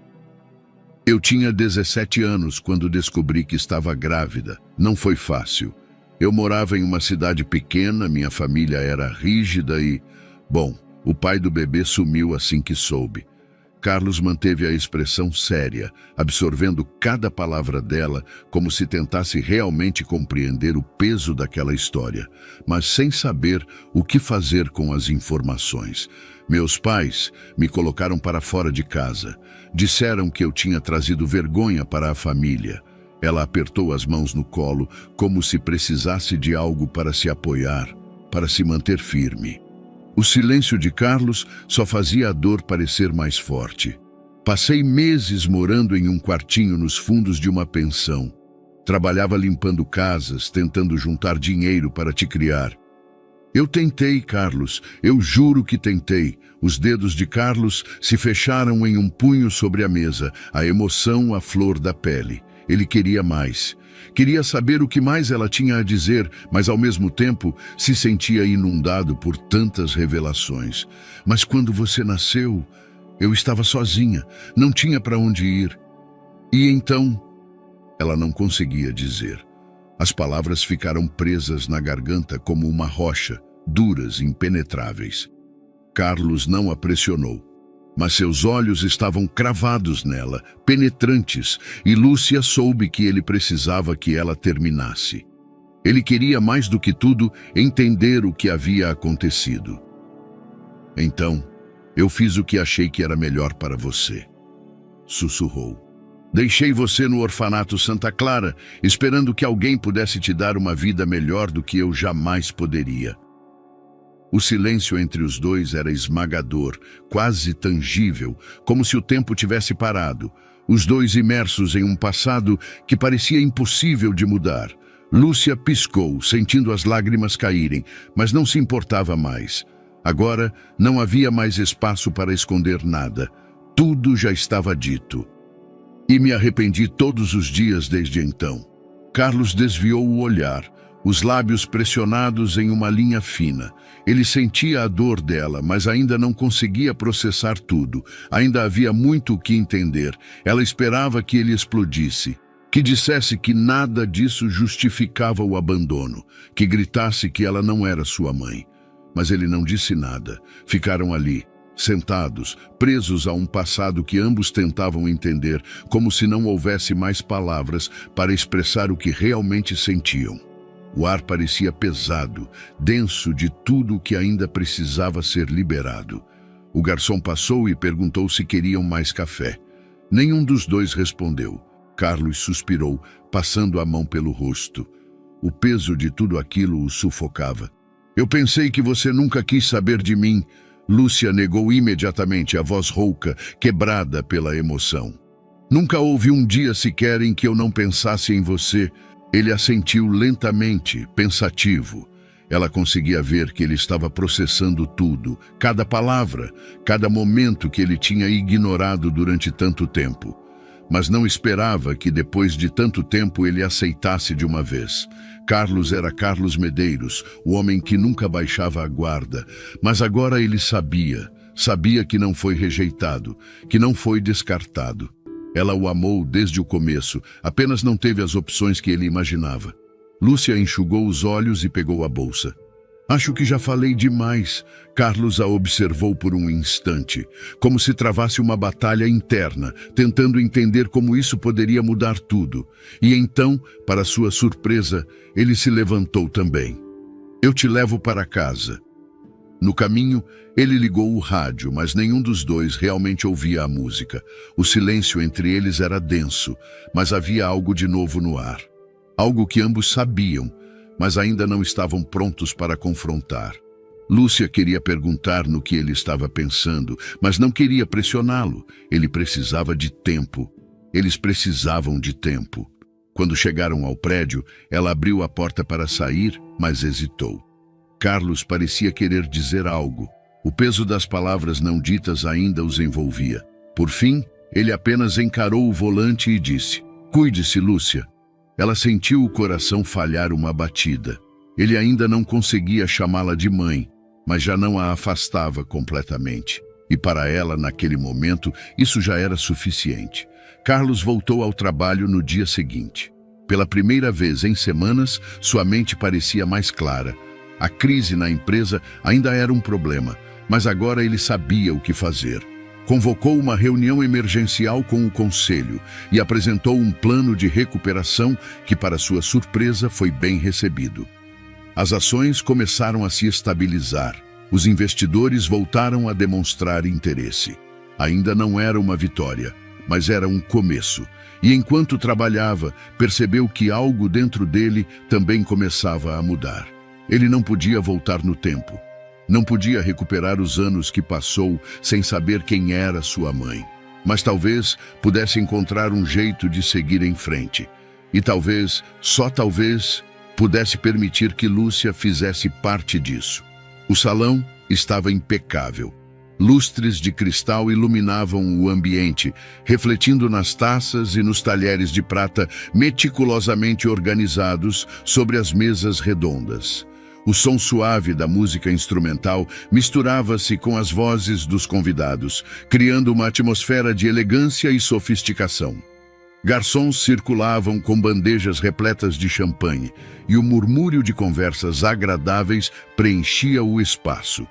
A: Eu tinha 17 anos quando descobri que estava grávida. Não foi fácil. Eu morava em uma cidade pequena, minha família era rígida e... Bom, o pai do bebê sumiu assim que soube. Carlos manteve a expressão séria, absorvendo cada palavra dela como se tentasse realmente compreender o peso daquela história, mas sem saber o que fazer com as informações. Meus pais me colocaram para fora de casa. Disseram que eu tinha trazido vergonha para a família. Ela apertou as mãos no colo, como se precisasse de algo para se apoiar, para se manter firme. O silêncio de Carlos só fazia a dor parecer mais forte. Passei meses morando em um quartinho nos fundos de uma pensão. Trabalhava limpando casas, tentando juntar dinheiro para te criar. Eu tentei, Carlos, eu juro que tentei. Os dedos de Carlos se fecharam em um punho sobre a mesa, a emoção à flor da pele. Ele queria mais. Queria saber o que mais ela tinha a dizer, mas ao mesmo tempo se sentia inundado por tantas revelações. Mas quando você nasceu, eu estava sozinha, não tinha para onde ir. E então, ela não conseguia dizer. As palavras ficaram presas na garganta como uma rocha, duras, impenetráveis. Carlos não a pressionou, mas seus olhos estavam cravados nela, penetrantes, e Lúcia soube que ele precisava que ela terminasse. Ele queria, mais do que tudo, entender o que havia acontecido. Então, eu fiz o que achei que era melhor para você, sussurrou. Deixei você no orfanato Santa Clara, esperando que alguém pudesse te dar uma vida melhor do que eu jamais poderia. O silêncio entre os dois era esmagador, quase tangível, como se o tempo tivesse parado, os dois imersos em um passado que parecia impossível de mudar. Lúcia piscou, sentindo as lágrimas caírem, mas não se importava mais. Agora não havia mais espaço para esconder nada. Tudo já estava dito. E me arrependi todos os dias desde então. Carlos desviou o olhar, os lábios pressionados em uma linha fina. Ele sentia a dor dela, mas ainda não conseguia processar tudo. Ainda havia muito o que entender. Ela esperava que ele explodisse, que dissesse que nada disso justificava o abandono, que gritasse que ela não era sua mãe. Mas ele não disse nada. Ficaram ali, sentados, presos a um passado que ambos tentavam entender, como se não houvesse mais palavras para expressar o que realmente sentiam. O ar parecia pesado, denso de tudo o que ainda precisava ser liberado. O garçom passou e perguntou se queriam mais café. Nenhum dos dois respondeu. Carlos suspirou, passando a mão pelo rosto. O peso de tudo aquilo o sufocava. Eu pensei que você nunca quis saber de mim. Lúcia negou imediatamente, a voz rouca, quebrada pela emoção. Nunca houve um dia sequer em que eu não pensasse em você. Ele assentiu lentamente, pensativo. Ela conseguia ver que ele estava processando tudo, cada palavra, cada momento que ele tinha ignorado durante tanto tempo. Mas não esperava que depois de tanto tempo ele aceitasse de uma vez. Carlos era Carlos Medeiros, o homem que nunca baixava a guarda, mas agora ele sabia que não foi rejeitado, que não foi descartado. Ela o amou desde o começo, apenas não teve as opções que ele imaginava. Lúcia enxugou os olhos e pegou a bolsa. Acho que já falei demais. Carlos a observou por um instante, como se travasse uma batalha interna, tentando entender como isso poderia mudar tudo. E então, para sua surpresa, ele se levantou também. Eu te levo para casa. No caminho, ele ligou o rádio, mas nenhum dos dois realmente ouvia a música. O silêncio entre eles era denso, mas havia algo de novo no ar. Algo que ambos sabiam, mas ainda não estavam prontos para confrontar. Lúcia queria perguntar no que ele estava pensando, mas não queria pressioná-lo. Ele precisava de tempo. Eles precisavam de tempo. Quando chegaram ao prédio, ela abriu a porta para sair, mas hesitou. Carlos parecia querer dizer algo. O peso das palavras não ditas ainda os envolvia. Por fim, ele apenas encarou o volante e disse: "Cuide-se, Lúcia." Ela sentiu o coração falhar uma batida. Ele ainda não conseguia chamá-la de mãe, mas já não a afastava completamente. E para ela, naquele momento, isso já era suficiente. Carlos voltou ao trabalho no dia seguinte. Pela primeira vez em semanas, sua mente parecia mais clara. A crise na empresa ainda era um problema, mas agora ele sabia o que fazer. Convocou uma reunião emergencial com o conselho e apresentou um plano de recuperação que, para sua surpresa, foi bem recebido. As ações começaram a se estabilizar. Os investidores voltaram a demonstrar interesse. Ainda não era uma vitória, mas era um começo. E enquanto trabalhava, percebeu que algo dentro dele também começava a mudar. Ele não podia voltar no tempo. Não podia recuperar os anos que passou sem saber quem era sua mãe. Mas talvez pudesse encontrar um jeito de seguir em frente. E talvez, só talvez, pudesse permitir que Lúcia fizesse parte disso. O salão estava impecável. Lustres de cristal iluminavam o ambiente, refletindo nas taças e nos talheres de prata meticulosamente organizados sobre as mesas redondas. O som suave da música instrumental misturava-se com as vozes dos convidados, criando uma atmosfera de elegância e sofisticação. Garçons circulavam com bandejas repletas de champanhe, e o murmúrio de conversas agradáveis preenchia o espaço.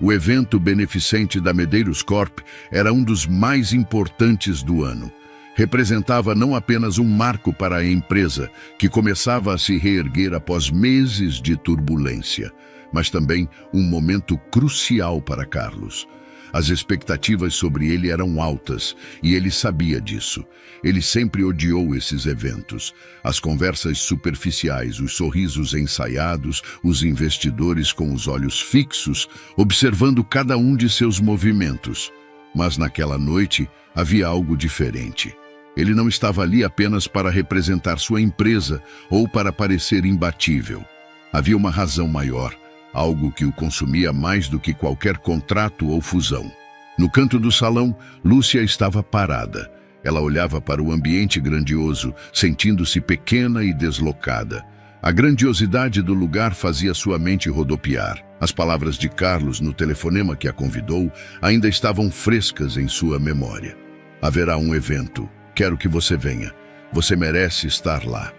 A: O evento beneficente da Medeiros Corp era um dos mais importantes do ano. Representava não apenas um marco para a empresa, que começava a se reerguer após meses de turbulência, mas também um momento crucial para Carlos. As expectativas sobre ele eram altas, e ele sabia disso. Ele sempre odiou esses eventos. As conversas superficiais, os sorrisos ensaiados, os investidores com os olhos fixos, observando cada um de seus movimentos. Mas naquela noite havia algo diferente. Ele não estava ali apenas para representar sua empresa ou para parecer imbatível. Havia uma razão maior. Algo que o consumia mais do que qualquer contrato ou fusão. No canto do salão, Lúcia estava parada. Ela olhava para o ambiente grandioso, sentindo-se pequena e deslocada. A grandiosidade do lugar fazia sua mente rodopiar. As palavras de Carlos no telefonema que a convidou ainda estavam frescas em sua memória. Haverá um evento. Quero que você venha. Você merece estar lá.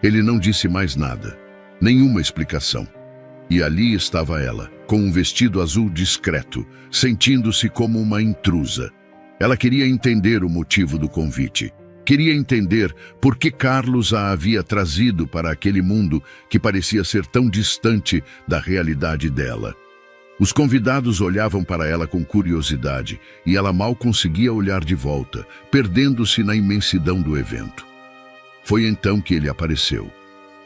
A: Ele não disse mais nada. Nenhuma explicação. E ali estava ela, com um vestido azul discreto, sentindo-se como uma intrusa. Ela queria entender o motivo do convite. Queria entender por que Carlos a havia trazido para aquele mundo que parecia ser tão distante da realidade dela. Os convidados olhavam para ela com curiosidade, e ela mal conseguia olhar de volta, perdendo-se na imensidão do evento. Foi então que ele apareceu.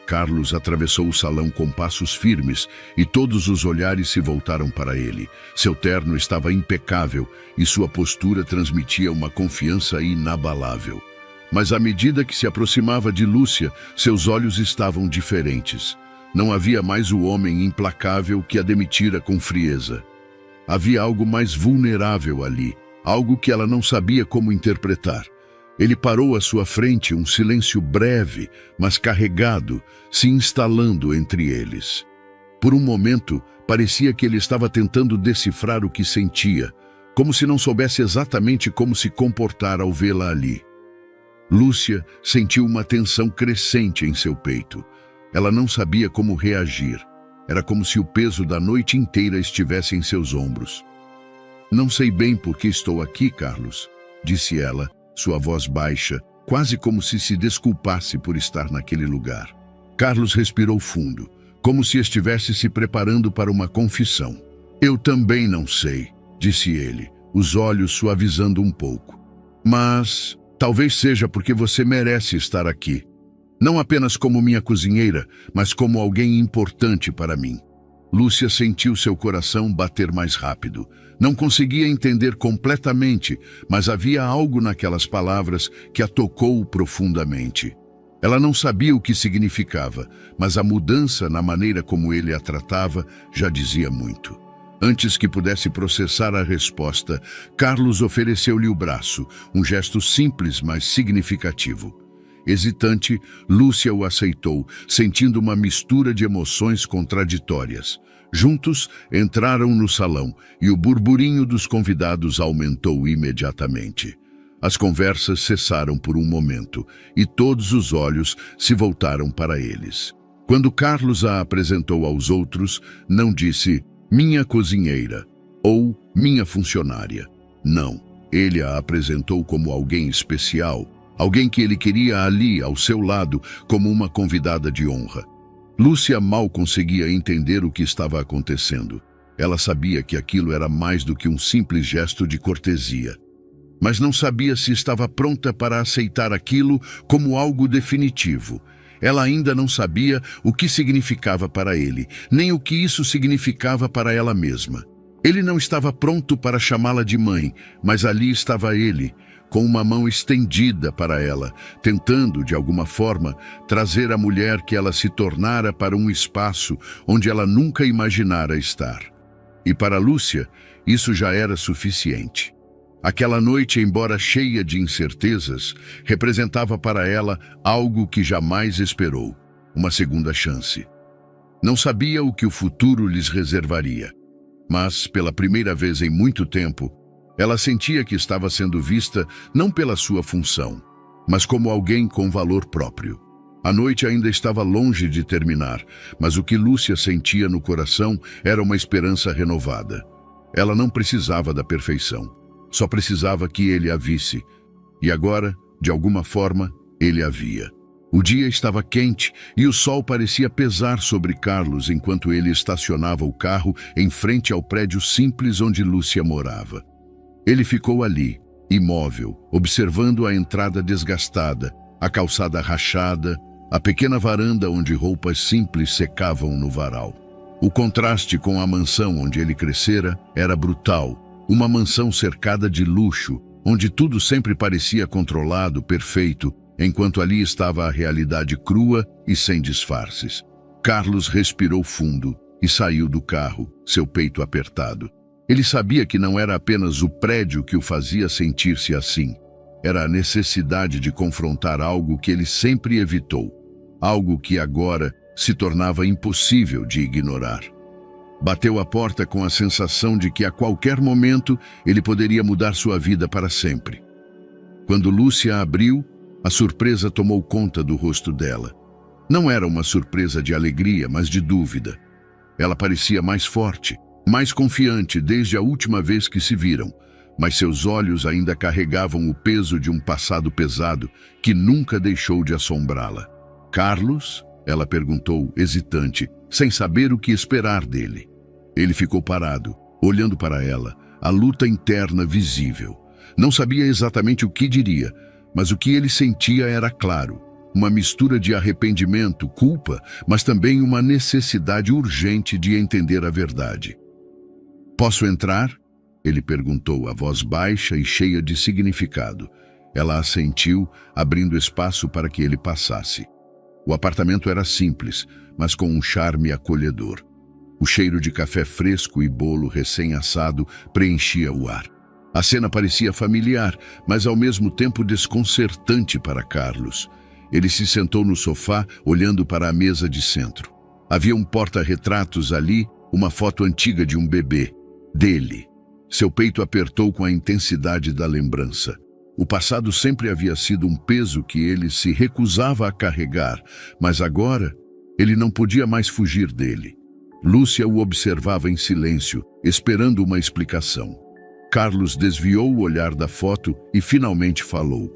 A: Carlos atravessou o salão com passos firmes e todos os olhares se voltaram para ele. Seu terno estava impecável e sua postura transmitia uma confiança inabalável. Mas à medida que se aproximava de Lúcia, seus olhos estavam diferentes. Não havia mais o homem implacável que a demitira com frieza. Havia algo mais vulnerável ali, algo que ela não sabia como interpretar. Ele parou à sua frente, um silêncio breve, mas carregado, se instalando entre eles. Por um momento, parecia que ele estava tentando decifrar o que sentia, como se não soubesse exatamente como se comportar ao vê-la ali. Lúcia sentiu uma tensão crescente em seu peito. Ela não sabia como reagir. Era como se o peso da noite inteira estivesse em seus ombros. "Não sei bem por que estou aqui, Carlos", disse ela, sua voz baixa, quase como se desculpasse por estar naquele lugar. Carlos respirou fundo, como se estivesse se preparando para uma confissão. "Eu também não sei", disse ele, os olhos suavizando um pouco. "Mas talvez seja porque você merece estar aqui. Não apenas como minha cozinheira, mas como alguém importante para mim." Lúcia sentiu seu coração bater mais rápido. Não conseguia entender completamente, mas havia algo naquelas palavras que a tocou profundamente. Ela não sabia o que significava, mas a mudança na maneira como ele a tratava já dizia muito. Antes que pudesse processar a resposta, Carlos ofereceu-lhe o braço, um gesto simples, mas significativo. Hesitante, Lúcia o aceitou, sentindo uma mistura de emoções contraditórias. Juntos, entraram no salão e o burburinho dos convidados aumentou imediatamente. As conversas cessaram por um momento e todos os olhos se voltaram para eles. Quando Carlos a apresentou aos outros, não disse "minha cozinheira" ou "minha funcionária". Não, ele a apresentou como alguém especial, alguém que ele queria ali ao seu lado como uma convidada de honra. Lúcia mal conseguia entender o que estava acontecendo. Ela sabia que aquilo era mais do que um simples gesto de cortesia, mas não sabia se estava pronta para aceitar aquilo como algo definitivo. Ela ainda não sabia o que significava para ele, nem o que isso significava para ela mesma. Ele não estava pronto para chamá-la de mãe, mas ali estava ele, com uma mão estendida para ela, tentando, de alguma forma, trazer a mulher que ela se tornara para um espaço onde ela nunca imaginara estar. E para Lúcia, isso já era suficiente. Aquela noite, embora cheia de incertezas, representava para ela algo que jamais esperou, uma segunda chance. Não sabia o que o futuro lhes reservaria, mas, pela primeira vez em muito tempo, ela sentia que estava sendo vista não pela sua função, mas como alguém com valor próprio. A noite ainda estava longe de terminar, mas o que Lúcia sentia no coração era uma esperança renovada. Ela não precisava da perfeição. Só precisava que ele a visse. E agora, de alguma forma, ele a via. O dia estava quente e o sol parecia pesar sobre Carlos enquanto ele estacionava o carro em frente ao prédio simples onde Lúcia morava. Ele ficou ali, imóvel, observando a entrada desgastada, a calçada rachada, a pequena varanda onde roupas simples secavam no varal. O contraste com a mansão onde ele crescera era brutal. Uma mansão cercada de luxo, onde tudo sempre parecia controlado, perfeito, enquanto ali estava a realidade crua e sem disfarces. Carlos respirou fundo e saiu do carro, seu peito apertado. Ele sabia que não era apenas o prédio que o fazia sentir-se assim. Era a necessidade de confrontar algo que ele sempre evitou, algo que agora se tornava impossível de ignorar. Bateu a porta com a sensação de que a qualquer momento ele poderia mudar sua vida para sempre. Quando Lúcia abriu, a surpresa tomou conta do rosto dela. Não era uma surpresa de alegria, mas de dúvida. Ela parecia mais forte, mais confiante desde a última vez que se viram, mas seus olhos ainda carregavam o peso de um passado pesado que nunca deixou de assombrá-la. "Carlos?" ela perguntou, hesitante, sem saber o que esperar dele. Ele ficou parado, olhando para ela, a luta interna visível. Não sabia exatamente o que diria, mas o que ele sentia era claro. Uma mistura de arrependimento, culpa, mas também uma necessidade urgente de entender a verdade. "Posso entrar?" ele perguntou, a voz baixa e cheia de significado. Ela assentiu, abrindo espaço para que ele passasse. O apartamento era simples, mas com um charme acolhedor. O cheiro de café fresco e bolo recém-assado preenchia o ar. A cena parecia familiar, mas ao mesmo tempo desconcertante para Carlos. Ele se sentou no sofá, olhando para a mesa de centro. Havia um porta-retratos ali, uma foto antiga de um bebê, dele. Seu peito apertou com a intensidade da lembrança. O passado sempre havia sido um peso que ele se recusava a carregar, mas agora ele não podia mais fugir dele. Lúcia o observava em silêncio, esperando uma explicação. Carlos desviou o olhar da foto e finalmente falou: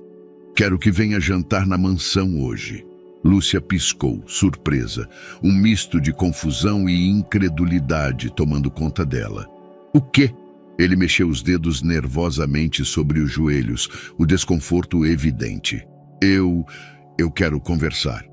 A: "Quero que venha jantar na mansão hoje." Lúcia piscou, surpresa, um misto de confusão e incredulidade tomando conta dela. "O quê?" Ele mexeu os dedos nervosamente sobre os joelhos, o desconforto evidente. Eu quero conversar."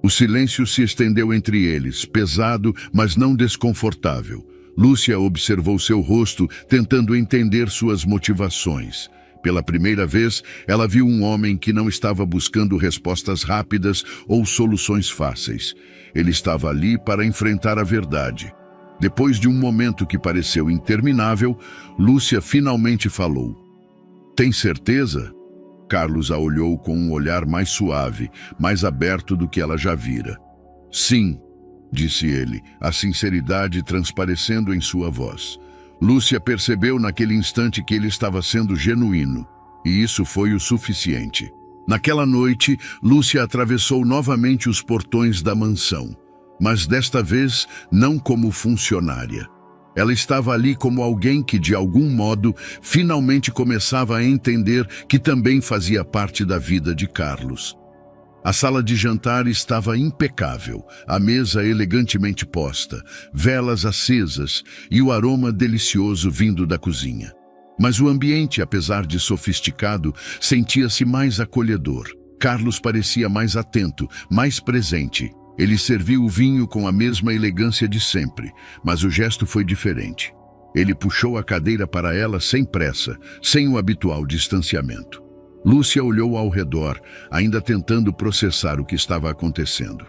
A: O silêncio se estendeu entre eles, pesado, mas não desconfortável. Lúcia observou seu rosto, tentando entender suas motivações. Pela primeira vez, ela viu um homem que não estava buscando respostas rápidas ou soluções fáceis. Ele estava ali para enfrentar a verdade. Depois de um momento que pareceu interminável, Lúcia finalmente falou: "Tem certeza?" Carlos a olhou com um olhar mais suave, mais aberto do que ela já vira. "Sim", disse ele, a sinceridade transparecendo em sua voz. Lúcia percebeu naquele instante que ele estava sendo genuíno. E isso foi o suficiente. Naquela noite, Lúcia atravessou novamente os portões da mansão, mas desta vez não como funcionária. Ela estava ali como alguém que, de algum modo, finalmente começava a entender que também fazia parte da vida de Carlos. A sala de jantar estava impecável, a mesa elegantemente posta, velas acesas e o aroma delicioso vindo da cozinha. Mas o ambiente, apesar de sofisticado, sentia-se mais acolhedor. Carlos parecia mais atento, mais presente. Ele serviu o vinho com a mesma elegância de sempre, mas o gesto foi diferente. Ele puxou a cadeira para ela sem pressa, sem o habitual distanciamento. Lúcia olhou ao redor, ainda tentando processar o que estava acontecendo.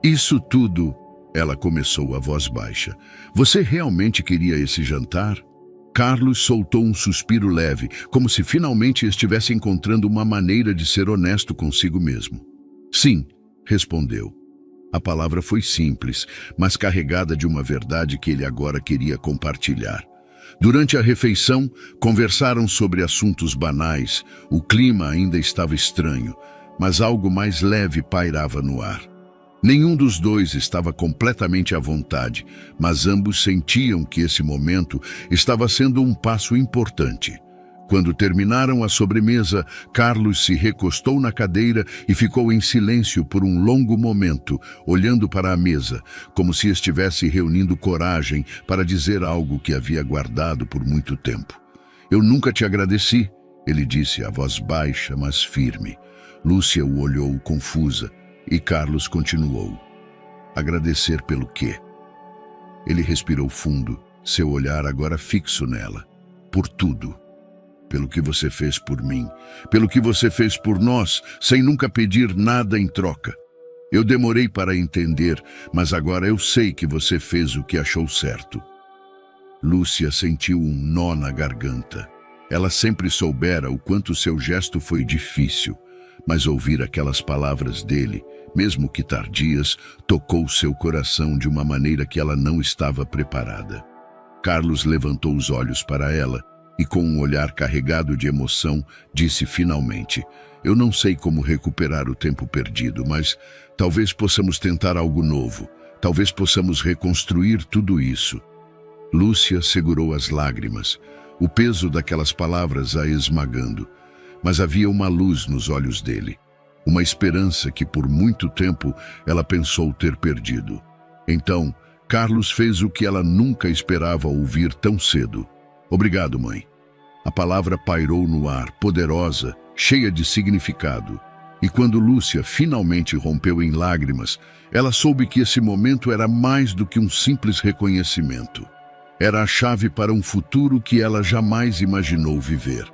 A: Isso tudo, ela começou a voz baixa. Você realmente queria esse jantar? Carlos soltou um suspiro leve, como se finalmente estivesse encontrando uma maneira de ser honesto consigo mesmo. Sim, respondeu. A palavra foi simples, mas carregada de uma verdade que ele agora queria compartilhar. Durante a refeição, conversaram sobre assuntos banais. O clima ainda estava estranho, mas algo mais leve pairava no ar. Nenhum dos dois estava completamente à vontade, mas ambos sentiam que esse momento estava sendo um passo importante. Quando terminaram a sobremesa, Carlos se recostou na cadeira e ficou em silêncio por um longo momento, olhando para a mesa, como se estivesse reunindo coragem para dizer algo que havia guardado por muito tempo. Eu nunca te agradeci, ele disse, a voz baixa, mas firme. Lúcia o olhou confusa e Carlos continuou. Agradecer pelo quê? Ele respirou fundo, seu olhar agora fixo nela. Por tudo. Pelo que você fez por mim, pelo que você fez por nós, sem nunca pedir nada em troca. Eu demorei para entender, mas agora eu sei que você fez o que achou certo. Lúcia sentiu um nó na garganta. Ela sempre soubera o quanto seu gesto foi difícil, mas ouvir aquelas palavras dele, mesmo que tardias, tocou seu coração de uma maneira que ela não estava preparada. Carlos levantou os olhos para ela, e com um olhar carregado de emoção, disse finalmente, eu não sei como recuperar o tempo perdido, mas talvez possamos tentar algo novo. Talvez possamos reconstruir tudo isso. Lúcia segurou as lágrimas, o peso daquelas palavras a esmagando. Mas havia uma luz nos olhos dele, uma esperança que por muito tempo ela pensou ter perdido. Então, Carlos fez o que ela nunca esperava ouvir tão cedo. Obrigado, mãe. A palavra pairou no ar, poderosa, cheia de significado. E quando Lúcia finalmente rompeu em lágrimas, ela soube que esse momento era mais do que um simples reconhecimento. Era a chave para um futuro que ela jamais imaginou viver.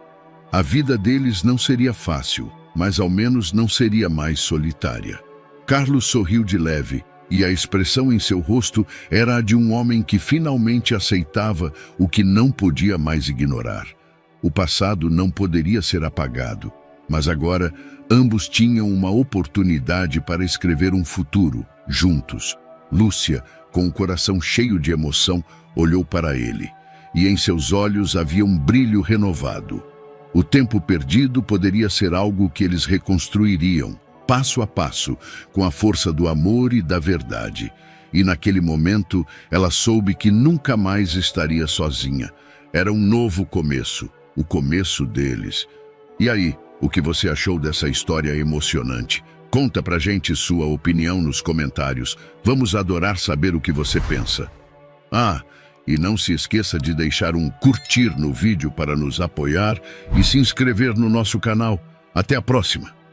A: A vida deles não seria fácil, mas ao menos não seria mais solitária. Carlos sorriu de leve, e a expressão em seu rosto era a de um homem que finalmente aceitava o que não podia mais ignorar. O passado não poderia ser apagado, mas agora ambos tinham uma oportunidade para escrever um futuro, juntos. Lúcia, com o coração cheio de emoção, olhou para ele, e em seus olhos havia um brilho renovado. O tempo perdido poderia ser algo que eles reconstruiriam, passo a passo, com a força do amor e da verdade. E naquele momento, ela soube que nunca mais estaria sozinha. Era um novo começo, o começo deles. E aí, o que você achou dessa história emocionante? Conta pra gente sua opinião nos comentários. Vamos adorar saber o que você pensa. E não se esqueça de deixar um curtir no vídeo para nos apoiar e se inscrever no nosso canal. Até a próxima!